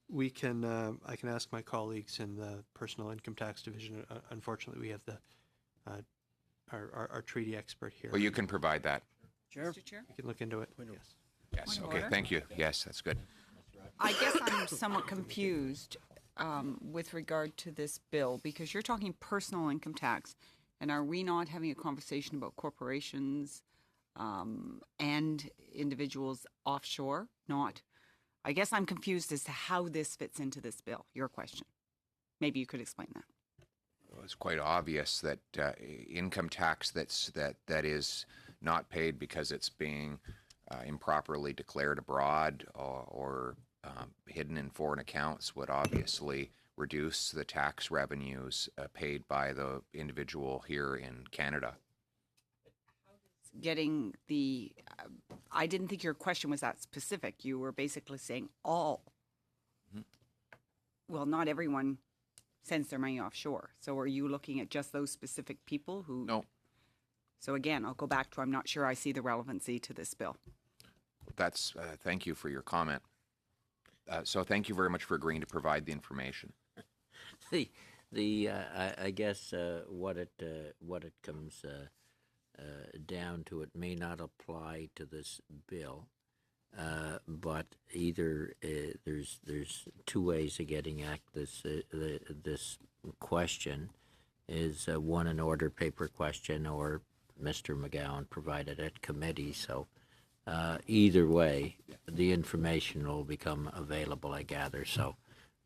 We can, I can ask my colleagues in the personal income tax division. Unfortunately, we have the our treaty expert here.
Well, you can provide that.
Chair?
Mr. Chair?
We can look into it. Yes.
Yes.
Point of
Okay.
order.
Thank you. Yes, that's good.
I guess I'm somewhat confused with regard to this bill because you're talking personal income tax, and are we not having a conversation about corporations and individuals offshore? Not. I guess I'm confused as to how this fits into this bill. Your question. Maybe you could explain that.
Well, it's quite obvious that income tax that is not paid because it's being improperly declared abroad or hidden in foreign accounts would obviously reduce the tax revenues paid by the individual here in Canada.
Getting the, I didn't think your question was that specific. You were basically saying all. Well, not everyone sends their money offshore. So are you looking at just those specific people who?
No.
So again, I'll go back to I'm not sure I see the relevancy to this bill.
That's thank you for your comment. So thank you very much for agreeing to provide the information.
I guess what it comes down to, it may not apply to this bill, but either there's two ways of getting at this this question. Is one an order paper question, or Mr. McGowan provided at committee. So either way, the information will become available, I gather. So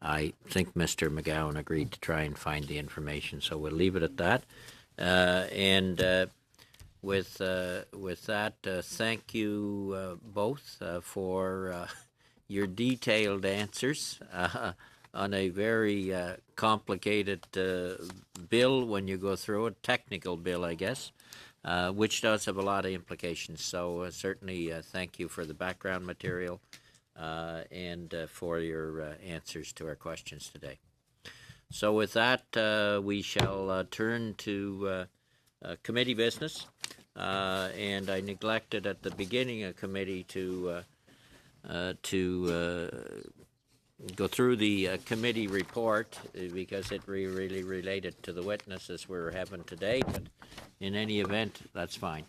I think Mr. McGowan agreed to try and find the information. So we'll leave it at that. With that, thank you both for your detailed answers on a very complicated bill when you go through it, technical bill, I guess, which does have a lot of implications. So certainly thank you for the background material and for your answers to our questions today. So with that, we shall turn to committee business. And I neglected at the beginning of committee to to go through the committee report because it really related to the witnesses we're having today, but in any event, that's fine.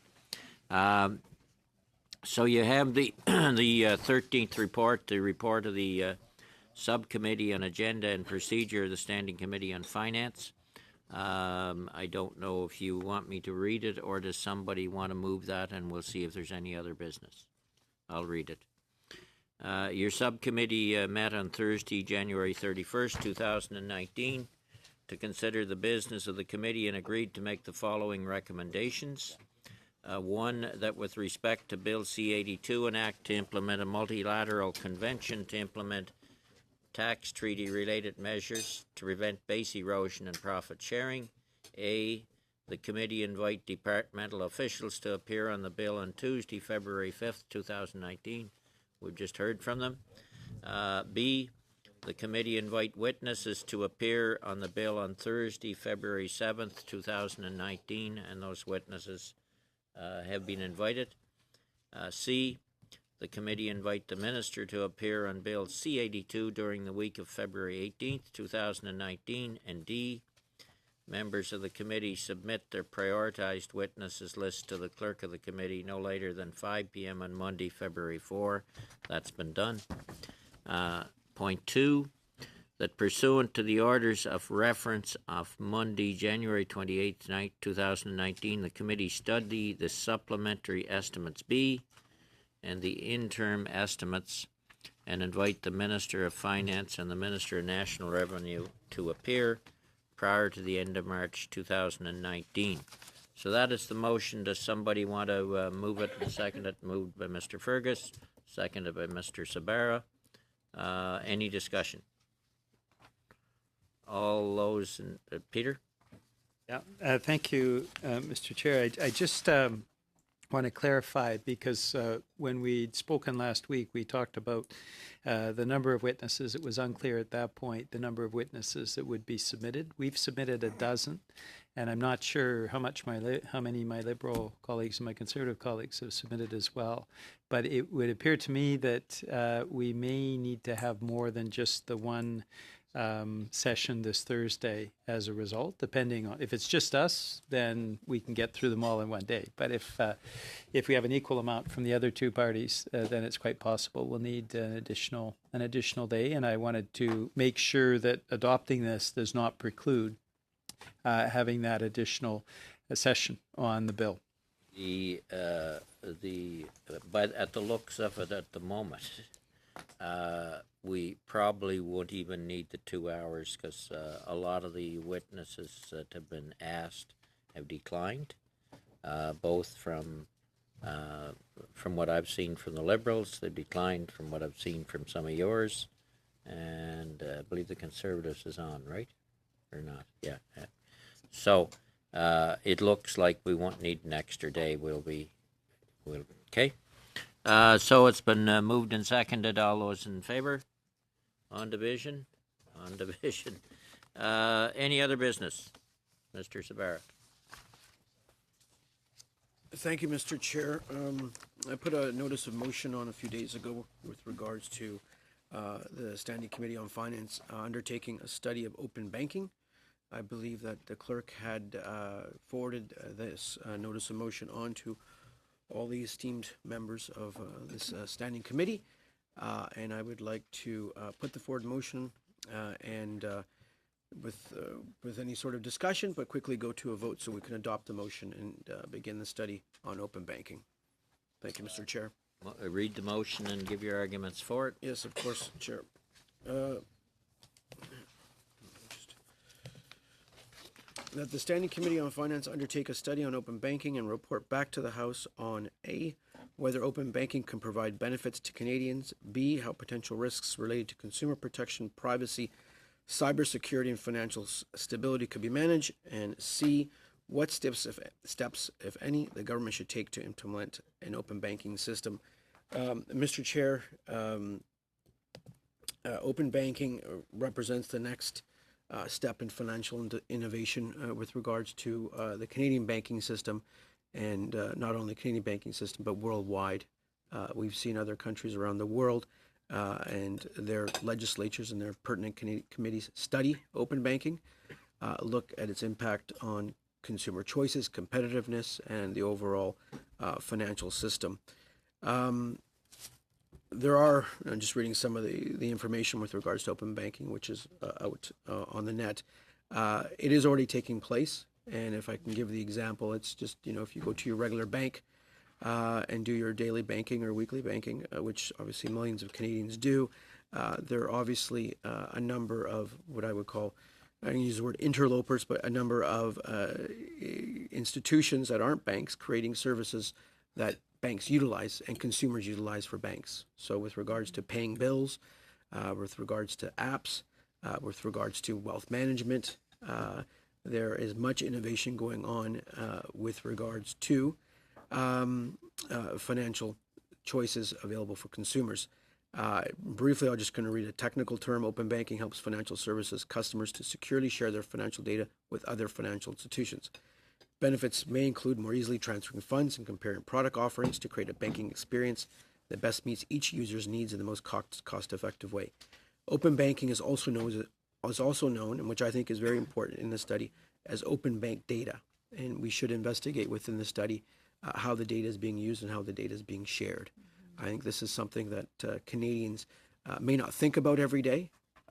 So you have the the 13th report, the report of the Subcommittee on Agenda and Procedure of the Standing Committee on Finance. I don't know if you want me to read it or does somebody want to move that, and we'll see if there's any other business. I'll read it. Your subcommittee met on Thursday, January 31st, 2019, to consider the business of the committee and agreed to make the following recommendations. One, that with respect to Bill C-82, an act to implement a multilateral convention to implement tax treaty-related measures to prevent base erosion and profit sharing. A, the committee invite departmental officials to appear on the bill on Tuesday, February 5th, 2019. We've just heard from them. B, the committee invite witnesses to appear on the bill on Thursday, February 7th, 2019, and those witnesses have been invited. C, the committee invite the minister to appear on Bill C-82 during the week of February 18th, 2019, and D, members of the committee submit their prioritized witnesses list to the clerk of the committee no later than 5 p.m. on Monday, February 4. That's been done. Point 2, that pursuant to the orders of reference of Monday, January 28th, 2019, the committee study the supplementary estimates B and the interim estimates and invite the Minister of Finance and the Minister of National Revenue to appear prior to the end of March 2019. So that is the motion. Does somebody want to move it and second it? Moved by Mr. Fergus, seconded by Mr. Sabara. Any discussion? All those in Peter?
Yeah, thank you, Mr. Chair. I just want to clarify because when we'd spoken last week, we talked about the number of witnesses. It was unclear at that point the number of witnesses that would be submitted. We've submitted a dozen, and I'm not sure how many my Liberal colleagues and my Conservative colleagues have submitted as well. But it would appear to me that we may need to have more than just the one session this Thursday as a result. Depending on if it's just us, then we can get through them all in one day. But if we have an equal amount from the other two parties, then it's quite possible we'll need an additional day. And I wanted to make sure that adopting this does not preclude having that additional session on the bill.
But at the looks of it at the moment, we probably won't even need the 2 hours because a lot of the witnesses that have been asked have declined, both from what I've seen from the Liberals. They've declined from what I've seen from some of yours, and I believe the Conservatives is on, right? Or not? Yeah. So it looks like we won't need an extra day. Okay. So it's been moved and seconded. All those in favor? On division? On division. Any other business? Mr. Sabara.
Thank you, Mr. Chair. I put a notice of motion on a few days ago with regards to the Standing Committee on Finance undertaking a study of open banking. I believe that the clerk had forwarded this notice of motion on to all the esteemed members of this standing committee, and I would like to put the forward motion and with any sort of discussion, but quickly go to a vote so we can adopt the motion and begin the study on open banking. Thank you, Mr. Chair.
Read the motion and give your arguments for it.
Yes, of course, Chair. That the Standing Committee on Finance undertake a study on open banking and report back to the House on A, whether open banking can provide benefits to Canadians, B, how potential risks related to consumer protection, privacy, cybersecurity, and financial stability could be managed, and C, what steps, if any, the government should take to implement an open banking system. Mr. Chair, open banking represents the next step in financial innovation with regards to the Canadian banking system, and not only Canadian banking system, but worldwide. We've seen other countries around the world and their legislatures and their pertinent committees study open banking, look at its impact on consumer choices, competitiveness, and the overall financial system. There are, I'm just reading some of the information with regards to open banking, which is out on the net. It is already taking place. And if I can give the example, it's just, if you go to your regular bank and do your daily banking or weekly banking, which obviously millions of Canadians do, there are obviously a number of what I would call, I can use the word interlopers, but a number of institutions that aren't banks creating services that banks utilize and consumers utilize for banks. So with regards to paying bills, with regards to apps, with regards to wealth management, there is much innovation going on with regards to financial choices available for consumers. Briefly, I'm just going to read a technical term. Open banking helps financial services customers to securely share their financial data with other financial institutions. Benefits may include more easily transferring funds and comparing product offerings to create a banking experience that best meets each user's needs in the most cost-effective way. Open banking is also known, and which I think is very important in the study, as open bank data. And we should investigate within the study how the data is being used and how the data is being shared. I think this is something that Canadians may not think about every day,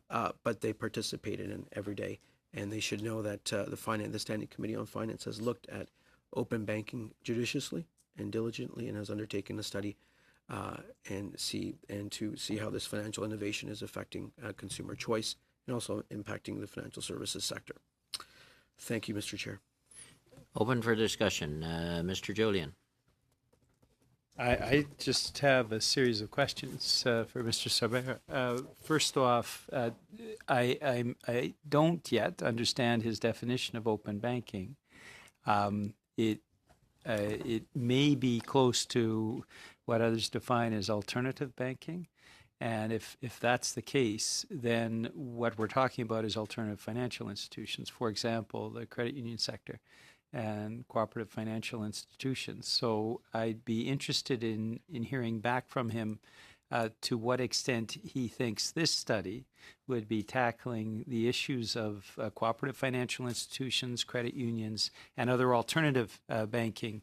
but they participate in every day. And they should know that the Standing Committee on Finance has looked at open banking judiciously and diligently and has undertaken a study to see how this financial innovation is affecting consumer choice and also impacting the financial services sector. Thank you, Mr. Chair.
Open for discussion. Mr. Julian.
I just have a series of questions for Mr. Sabert. First off, I don't yet understand his definition of open banking. It may be close to what others define as alternative banking. And if that's the case, then what we're talking about is alternative financial institutions, for example, the credit union sector and cooperative financial institutions. So I'd be interested in hearing back from him to what extent he thinks this study would be tackling the issues of cooperative financial institutions, credit unions, and other alternative banking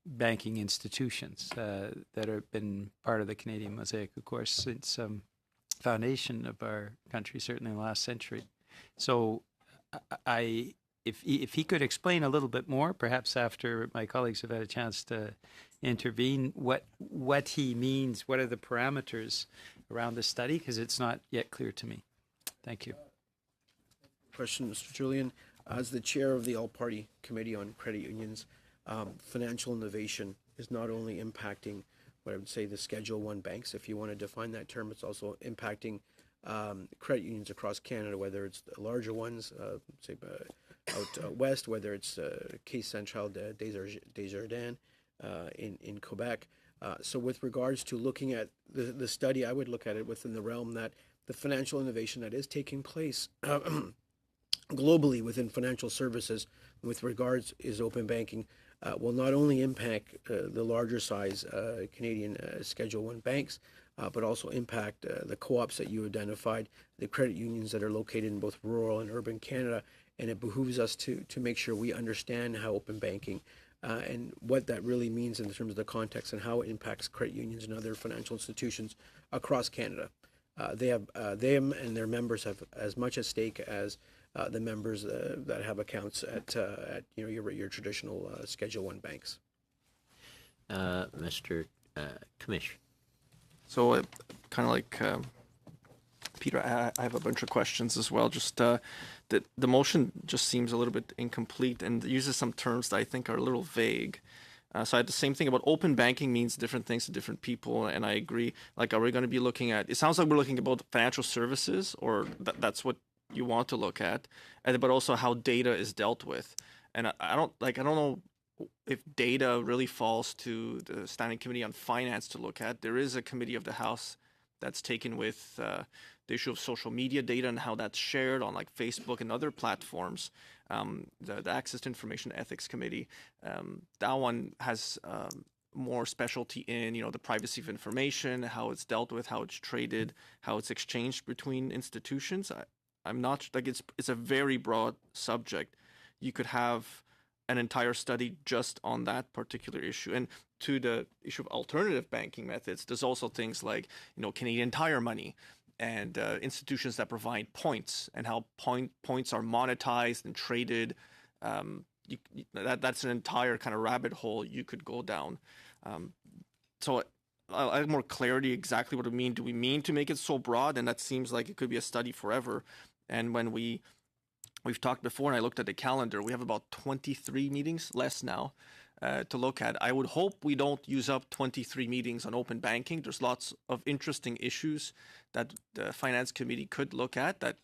institutions that have been part of the Canadian mosaic, of course, since foundation of our country, certainly in the last century. So if he could explain a little bit more, perhaps after my colleagues have had a chance to intervene, what he means, what are the parameters around the study, because it's not yet clear to me. Thank you.
Question, Mr. Julian. As the chair of the All-Party Committee on Credit Unions, financial innovation is not only impacting what I would say the Schedule I banks, if you want to define that term, it's also impacting credit unions across Canada, whether it's the larger ones, say out west, whether it's Caisse Centrale Desjardins in Quebec. So with regards to looking at the study, I would look at it within the realm that the financial innovation that is taking place globally within financial services with regards is open banking will not only impact the larger size Canadian Schedule I banks, but also impact the co-ops that you identified, the credit unions that are located in both rural and urban Canada. And it behooves us to make sure we understand how open banking and what that really means in terms of the context and how it impacts credit unions and other financial institutions across Canada. Them and their members have as much at stake as the members that have accounts at your traditional Schedule I banks.
Mr. Commish.
So kind of like Peter, I have a bunch of questions as well. Just the motion just seems a little bit incomplete and uses some terms that I think are a little vague. So I had the same thing about open banking means different things to different people, and I agree. Like, are we going to be looking at? It sounds like we're looking about financial services, or that's what you want to look at, but also how data is dealt with. And I don't know if data really falls to the Standing Committee on Finance to look at. There is a committee of the House that's taken with the issue of social media data and how that's shared on like Facebook and other platforms. The Access to Information Ethics Committee, that one has more specialty in, the privacy of information, how it's dealt with, how it's traded, how it's exchanged between institutions. I'm not like it's a very broad subject. You could have an entire study just on that particular issue. And to the issue of alternative banking methods, there's also things like, Canadian Tire money and institutions that provide points and how points are monetized and traded. That's an entire kind of rabbit hole you could go down. So I have more clarity exactly what we mean. Do we mean to make it so broad? And that seems like it could be a study forever. And when we've talked before, and I looked at the calendar, we have about 23 meetings less now to look at. I would hope we don't use up 23 meetings on open banking. There's lots of interesting issues that the Finance Committee could look at that,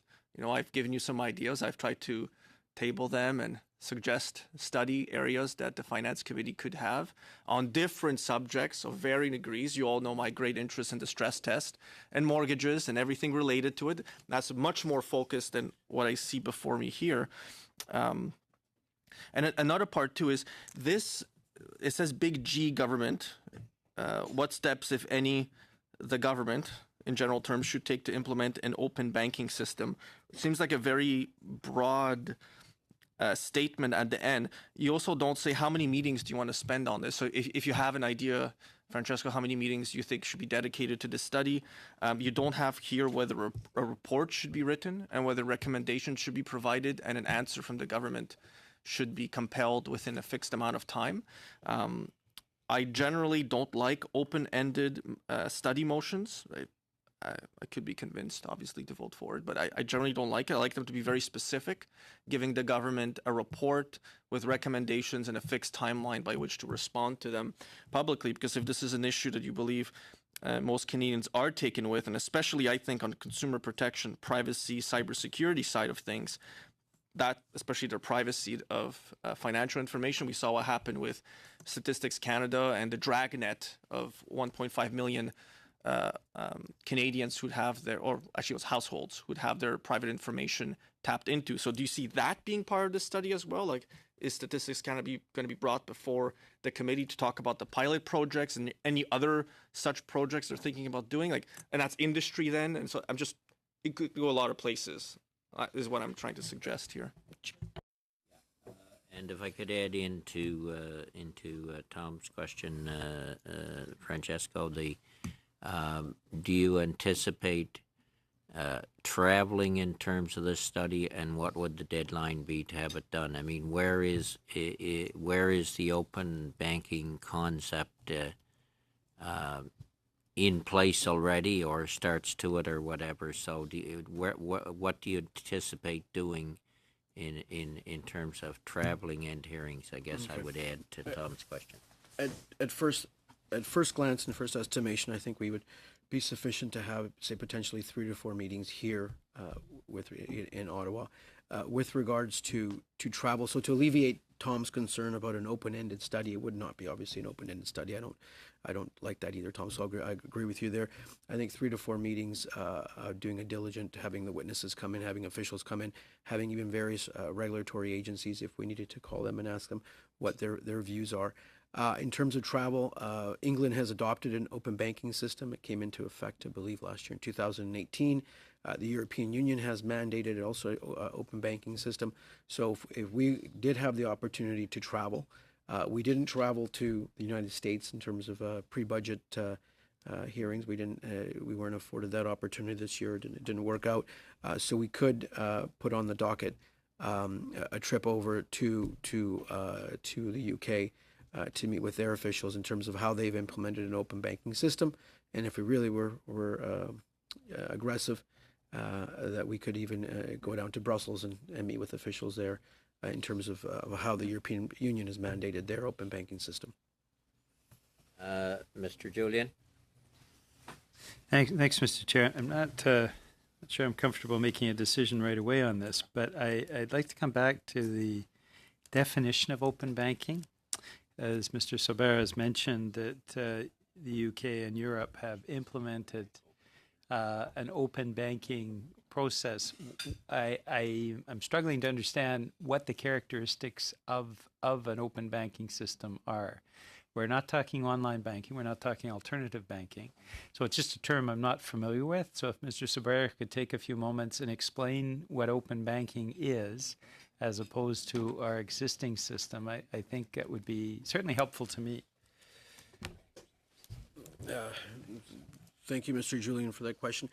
I've given you some ideas. I've tried to table them and suggest study areas that the Finance Committee could have on different subjects of varying degrees. You all know my great interest in the stress test and mortgages and everything related to it. That's much more focused than what I see before me here. And another part too is this, it says big G government. What steps, if any, the government in general terms should take to implement an open banking system? It seems like a very broad statement at the end. You also don't say how many meetings do you want to spend on this. So if you have an idea, Francesco, how many meetings you think should be dedicated to this study, you don't have here whether a report should be written and whether recommendations should be provided and an answer from the government should be compelled within a fixed amount of time. I generally don't like open-ended study motions. I could be convinced, obviously, to vote for it, but I generally don't like it. I like them to be very specific, giving the government a report with recommendations and a fixed timeline by which to respond to them publicly, because if this is an issue that you believe most Canadians are taken with, and especially, I think, on consumer protection, privacy, cybersecurity side of things, that, especially their privacy of financial information, we saw what happened with Statistics Canada and the dragnet of 1.5 million Canadians who'd have their, or actually it was households, who'd have their private information tapped into. So do you see that being part of the study as well? Like, is Statistics Canada going to be brought before the committee to talk about the pilot projects and any other such projects they're thinking about doing? Like, and that's industry then? And so it could go a lot of places, is what I'm trying to suggest here.
And if I could add into Tom's question, Francesco, do you anticipate traveling in terms of this study, and what would the deadline be to have it done? I mean, where is the open banking concept in place already, or starts to it, or whatever? So, what do you anticipate doing in terms of traveling and hearings? I guess I would add to Tom's question.
At first glance and first estimation, I think we would be sufficient to have, say, potentially 3 to 4 meetings here in Ottawa. With regards to travel, so to alleviate Tom's concern about an open-ended study, it would not be obviously an open-ended study. I don't like that either, Tom. So I agree with you there. I think 3 to 4 meetings, doing a diligent, having the witnesses come in, having officials come in, having even various regulatory agencies, if we needed to call them and ask them what their views are. In terms of travel, England has adopted an open banking system. It came into effect, I believe, last year in 2018. The European Union has mandated also an open banking system. So if we did have the opportunity to travel, we didn't travel to the United States in terms of pre-budget hearings. We weren't afforded that opportunity this year. It didn't work out. So we could put on the docket a trip over to the UK. To meet with their officials in terms of how they've implemented an open banking system, and if we really were aggressive, that we could even go down to Brussels and meet with officials there in terms of how the European Union has mandated their open banking system.
Mr. Julian?
Thanks, Mr. Chair. I'm not sure I'm comfortable making a decision right away on this, but I'd like to come back to the definition of open banking. As Mr. Sobera has mentioned, that the UK and Europe have implemented an open banking process. I'm struggling to understand what the characteristics of an open banking system are. We're not talking online banking. We're not talking alternative banking. So it's just a term I'm not familiar with. So if Mr. Sabera could take a few moments and explain what open banking is, as opposed to our existing system, I think that would be certainly helpful to me.
Thank you, Mr. Julian, for that question.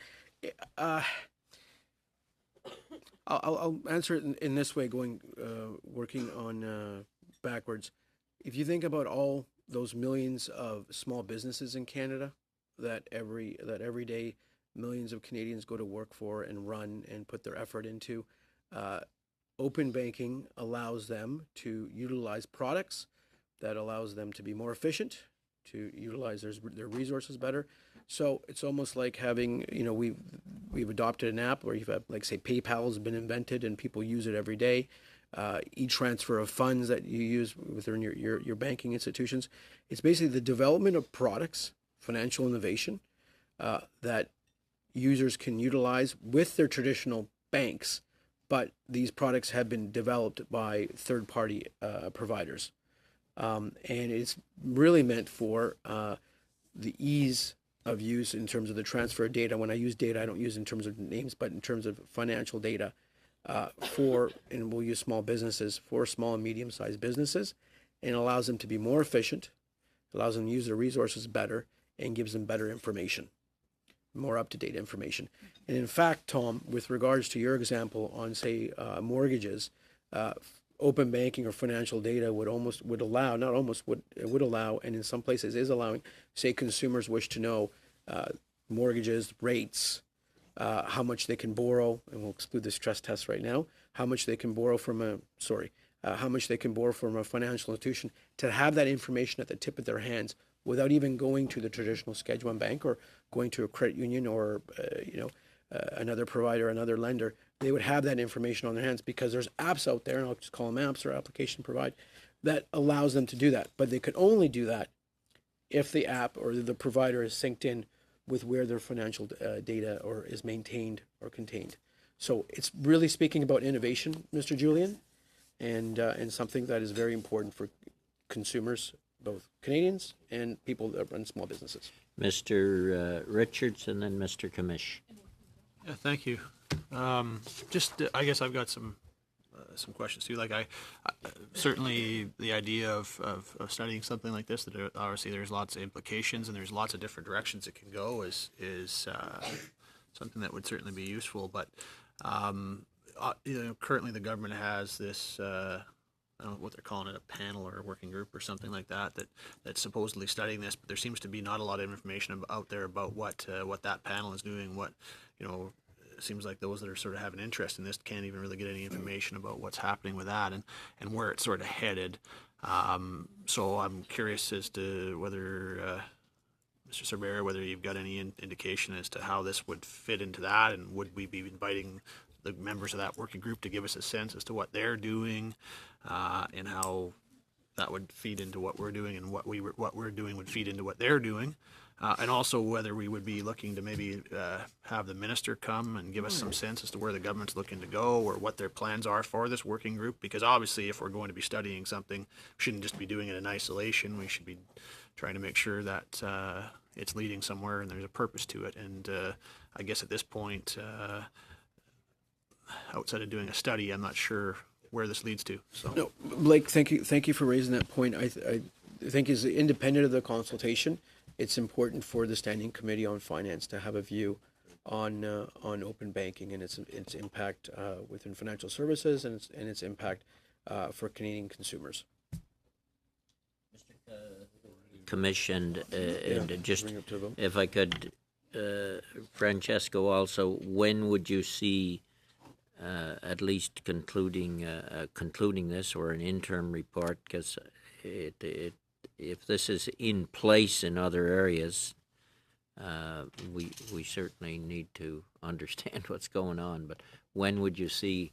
I'll answer it in this way, working on backwards. If you think about all those millions of small businesses in Canada that every day millions of Canadians go to work for and run and put their effort into, open banking allows them to utilize products that allows them to be more efficient, to utilize their resources better. So it's almost like having, we've adopted an app where you've had, like, say, PayPal has been invented and people use it every day. E-transfer of funds that you use within your banking institutions. It's basically the development of products, financial innovation, that users can utilize with their traditional banks, but these products have been developed by third-party providers. And it's really meant for the ease of use in terms of the transfer of data. When I use data, I don't use in terms of names, but in terms of financial data and we'll use small businesses, for small and medium-sized businesses, and allows them to be more efficient, allows them to use their resources better, and gives them better information, more up-to-date information. And in fact, Tom, with regards to your example on, say, mortgages, open banking or financial data would allow, and in some places is allowing, say, consumers wish to know mortgages, rates, how much they can borrow, and we'll exclude the stress test right now, how much they can borrow from a financial institution, to have that information at the tip of their hands without even going to the traditional Schedule I bank or going to a credit union or another provider, another lender. They would have that information on their hands because there's apps out there, and I'll just call them apps or application provide, that allows them to do that. But they could only do that if the app or the provider is synced in with where their financial data or is maintained or contained. So it's really speaking about innovation, Mr. Julian, and something that is very important for consumers, both Canadians and people that run small businesses.
Mr. Richards and then Mr. Commish.
Yeah, thank you. I guess I've got some questions too. Like I certainly the idea of studying something like this, that obviously there's lots of implications and there's lots of different directions it can go, is something that would certainly be useful. But currently the government has this I don't know what they're calling it, a panel or a working group or something like that that's supposedly studying this, but there seems to be not a lot of information out there about what that panel is doing. It seems like those that are sort of have an interest in this can't even really get any information about what's happening with that and where it's sort of headed. So I'm curious as to whether, Mr. Cervera, whether you've got any indication as to how this would fit into that, and would we be inviting the members of that working group to give us a sense as to what they're doing, and how that would feed into what we're doing, and what we're doing would feed into what they're doing. And also whether we would be looking to maybe have the minister come and give us some sense as to where the government's looking to go, or what their plans are for this working group. Because obviously if we're going to be studying something, we shouldn't just be doing it in isolation. We should be trying to make sure that it's leading somewhere and there's a purpose to it. And I guess at this point, outside of doing a study, I'm not sure where this leads to. So
no, Blake, thank you for raising that point. I think is independent of the consultation, it's important for the Standing Committee on Finance to have a view on open banking and its impact within financial services and its impact for Canadian consumers.
Commissioned, and just if I could, Francesco, also, when would you see at least concluding this, or an interim report? Because if this is in place in other areas, we certainly need to understand what's going on. But when would you see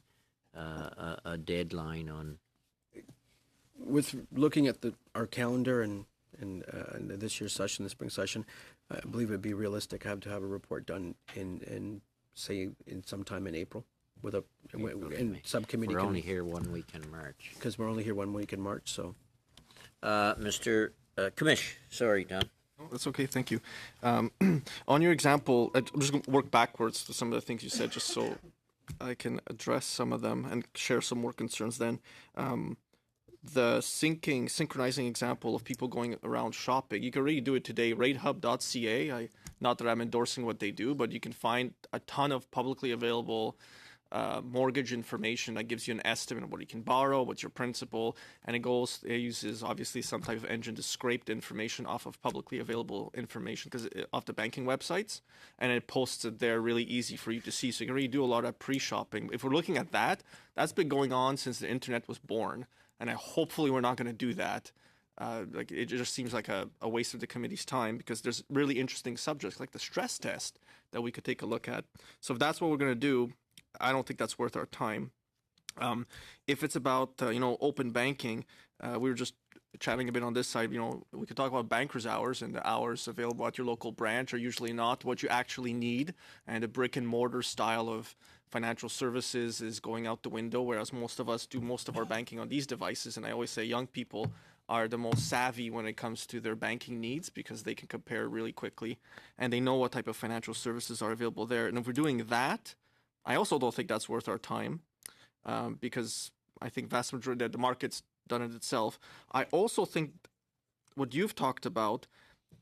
a deadline on?
With looking at our calendar and this year's session, the spring session, I believe it'd be realistic to have a report done in sometime in April with subcommittee.
We're only here 1 week in March.
Because we're only here 1 week in March, so.
Mr. Commish, sorry, Don.
That's okay, thank you. On your example, I'm just going to work backwards to some of the things you said, just so I can address some of them and share some more concerns then. The synchronizing example of people going around shopping, you can already do it today. ratehub.ca, not that I'm endorsing what they do, but you can find a ton of publicly available mortgage information that gives you an estimate of what you can borrow, what's your principal, and it uses obviously some type of engine to scrape the information off of publicly available information off the banking websites, and it posts it there really easy for you to see. So you can really do a lot of pre-shopping. If we're looking at that, that's been going on since the internet was born, and hopefully we're not going to do that. Like it just seems like a waste of the committee's time, because there's really interesting subjects like the stress test that we could take a look at. So if that's what we're going to do, I don't think that's worth our time. If it's about open banking, we were just chatting a bit on this side. We could talk about banker's hours, and the hours available at your local branch are usually not what you actually need, and a brick and mortar style of financial services is going out the window, whereas most of us do most of our banking on these devices. And I always say young people are the most savvy when it comes to their banking needs, because they can compare really quickly and they know what type of financial services are available there. And if we're doing that, I also don't think that's worth our time, because I think vast majority of the market's done it itself. I also think what you've talked about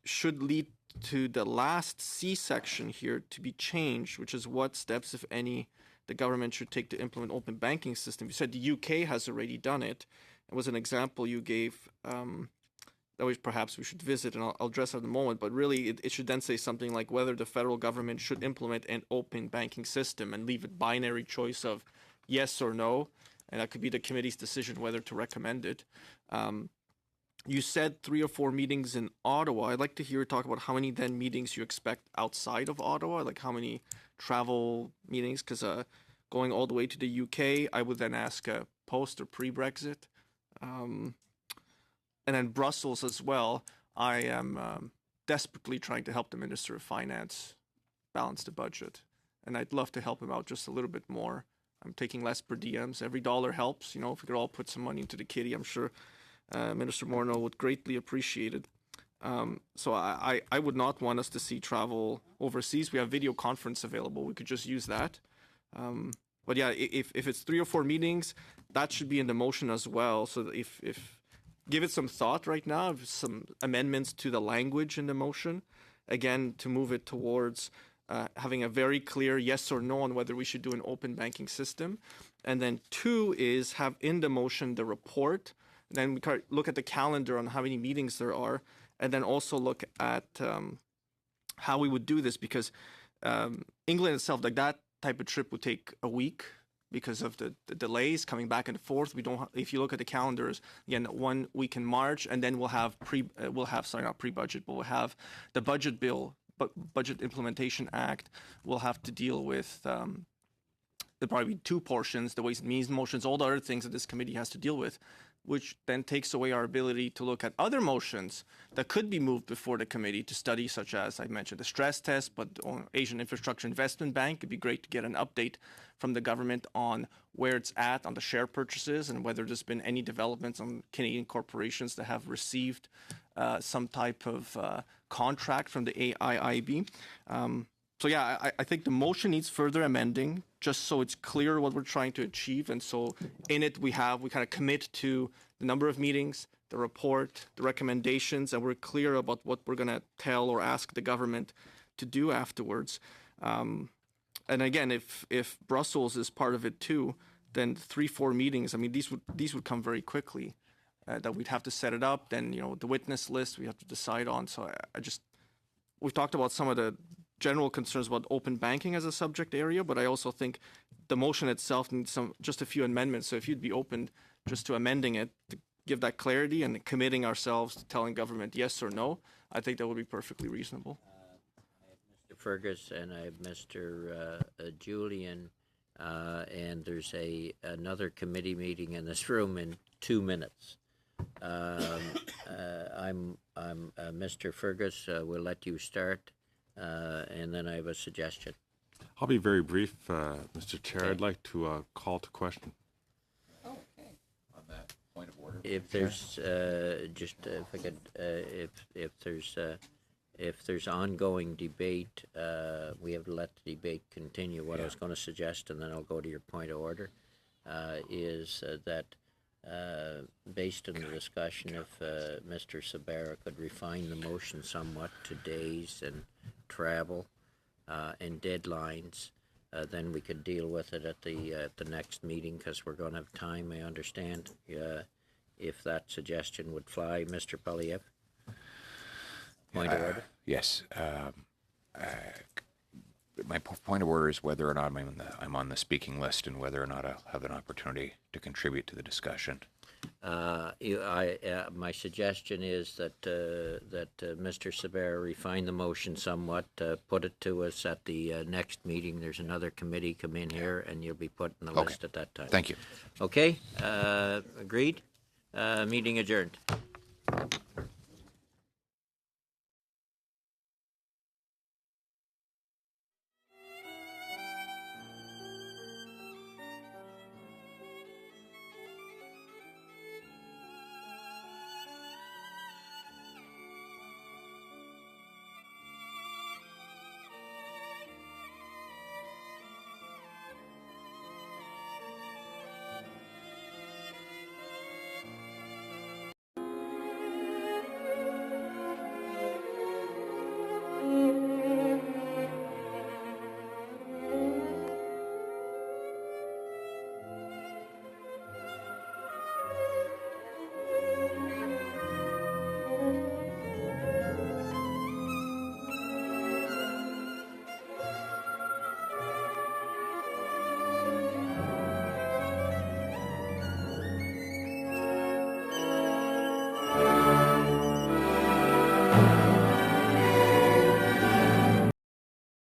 should lead to the last C section here to be changed, which is what steps, if any, the government should take to implement open banking system. You said the UK has already done it. It was an example you gave that perhaps we should visit, and I'll address that in a moment. But really, it should then say something like whether the federal government should implement an open banking system, and leave it binary choice of yes or no, and that could be the committee's decision whether to recommend it. You said 3 or 4 meetings in Ottawa. I'd like to hear you talk about how many then meetings you expect outside of Ottawa, like how many travel meetings, because going all the way to the UK, I would then ask post or pre-Brexit. And then Brussels as well. I am desperately trying to help the Minister of Finance balance the budget, and I'd love to help him out just a little bit more. I'm taking less per diems. Every dollar helps. If we could all put some money into the kitty, I'm sure Minister Morneau would greatly appreciate it. So I would not want us to see travel overseas. We have video conference available. We could just use that. But yeah, if it's 3 or 4 meetings, that should be in the motion as well. So if give it some thought right now, some amendments to the language in the motion, again, to move it towards having a very clear yes or no on whether we should do an open banking system. And then 2 is have in the motion the report. And then we can look at the calendar on how many meetings there are, and then also look at how we would do this, because England itself, like that type of trip would take a week because of the delays coming back and forth. We don't. If you look at the calendars, again, 1 week in March, and then we'll have not pre-budget, but we'll have the budget bill, Budget Implementation Act. We'll have to deal with there'll probably be 2 portions: the Ways and Means motions, all the other things that this committee has to deal with, which then takes away our ability to look at other motions that could be moved before the committee to study, such as I mentioned the stress test, but on Asian Infrastructure Investment Bank. It'd be great to get an update from the government on where it's at on the share purchases, and whether there's been any developments on Canadian corporations that have received some type of contract from the AIIB. So yeah, I think the motion needs further amending, just so it's clear what we're trying to achieve. And so in it, we kind of commit to the number of meetings, the report, the recommendations, and we're clear about what we're going to tell or ask the government to do afterwards. And again, if Brussels is part of it too, then 3-4 meetings, I mean, these would come very quickly. That we'd have to set it up, then, the witness list we have to decide on. So we've talked about some of the general concerns about open banking as a subject area, but I also think the motion itself needs just a few amendments. So if you'd be open just to amending it to give that clarity and committing ourselves to telling government yes or no, I think that would be perfectly reasonable.
I have Mr. Fergus and I have Mr. Julian, and there's another committee meeting in this room in 2 minutes. I'm Mr. Fergus. We'll let you start. And then I have a suggestion.
I'll be very brief, Mr. Chair. Okay. I'd like to call to question.
Okay. On that point of order.
if there's just if I could if there's ongoing debate, we have to let the debate continue. What I was going to suggest, and then I'll go to your point of order, is that based on the discussion, if Mr. Sabera could refine the motion somewhat to days and travel and deadlines, then we could deal with it at the next meeting, because we're going to have time, I understand. If that suggestion would fly, Mr. Polyev. Point of order.
Yes. My point of order is whether or not I'm on the speaking list and whether or not I'll have an opportunity to contribute to the discussion.
My suggestion is that Mr. Sabera refine the motion somewhat, put it to us at the next meeting. There's another committee come in here, and you'll be put in the list at that time.
Thank you.
Okay, agreed. Meeting adjourned.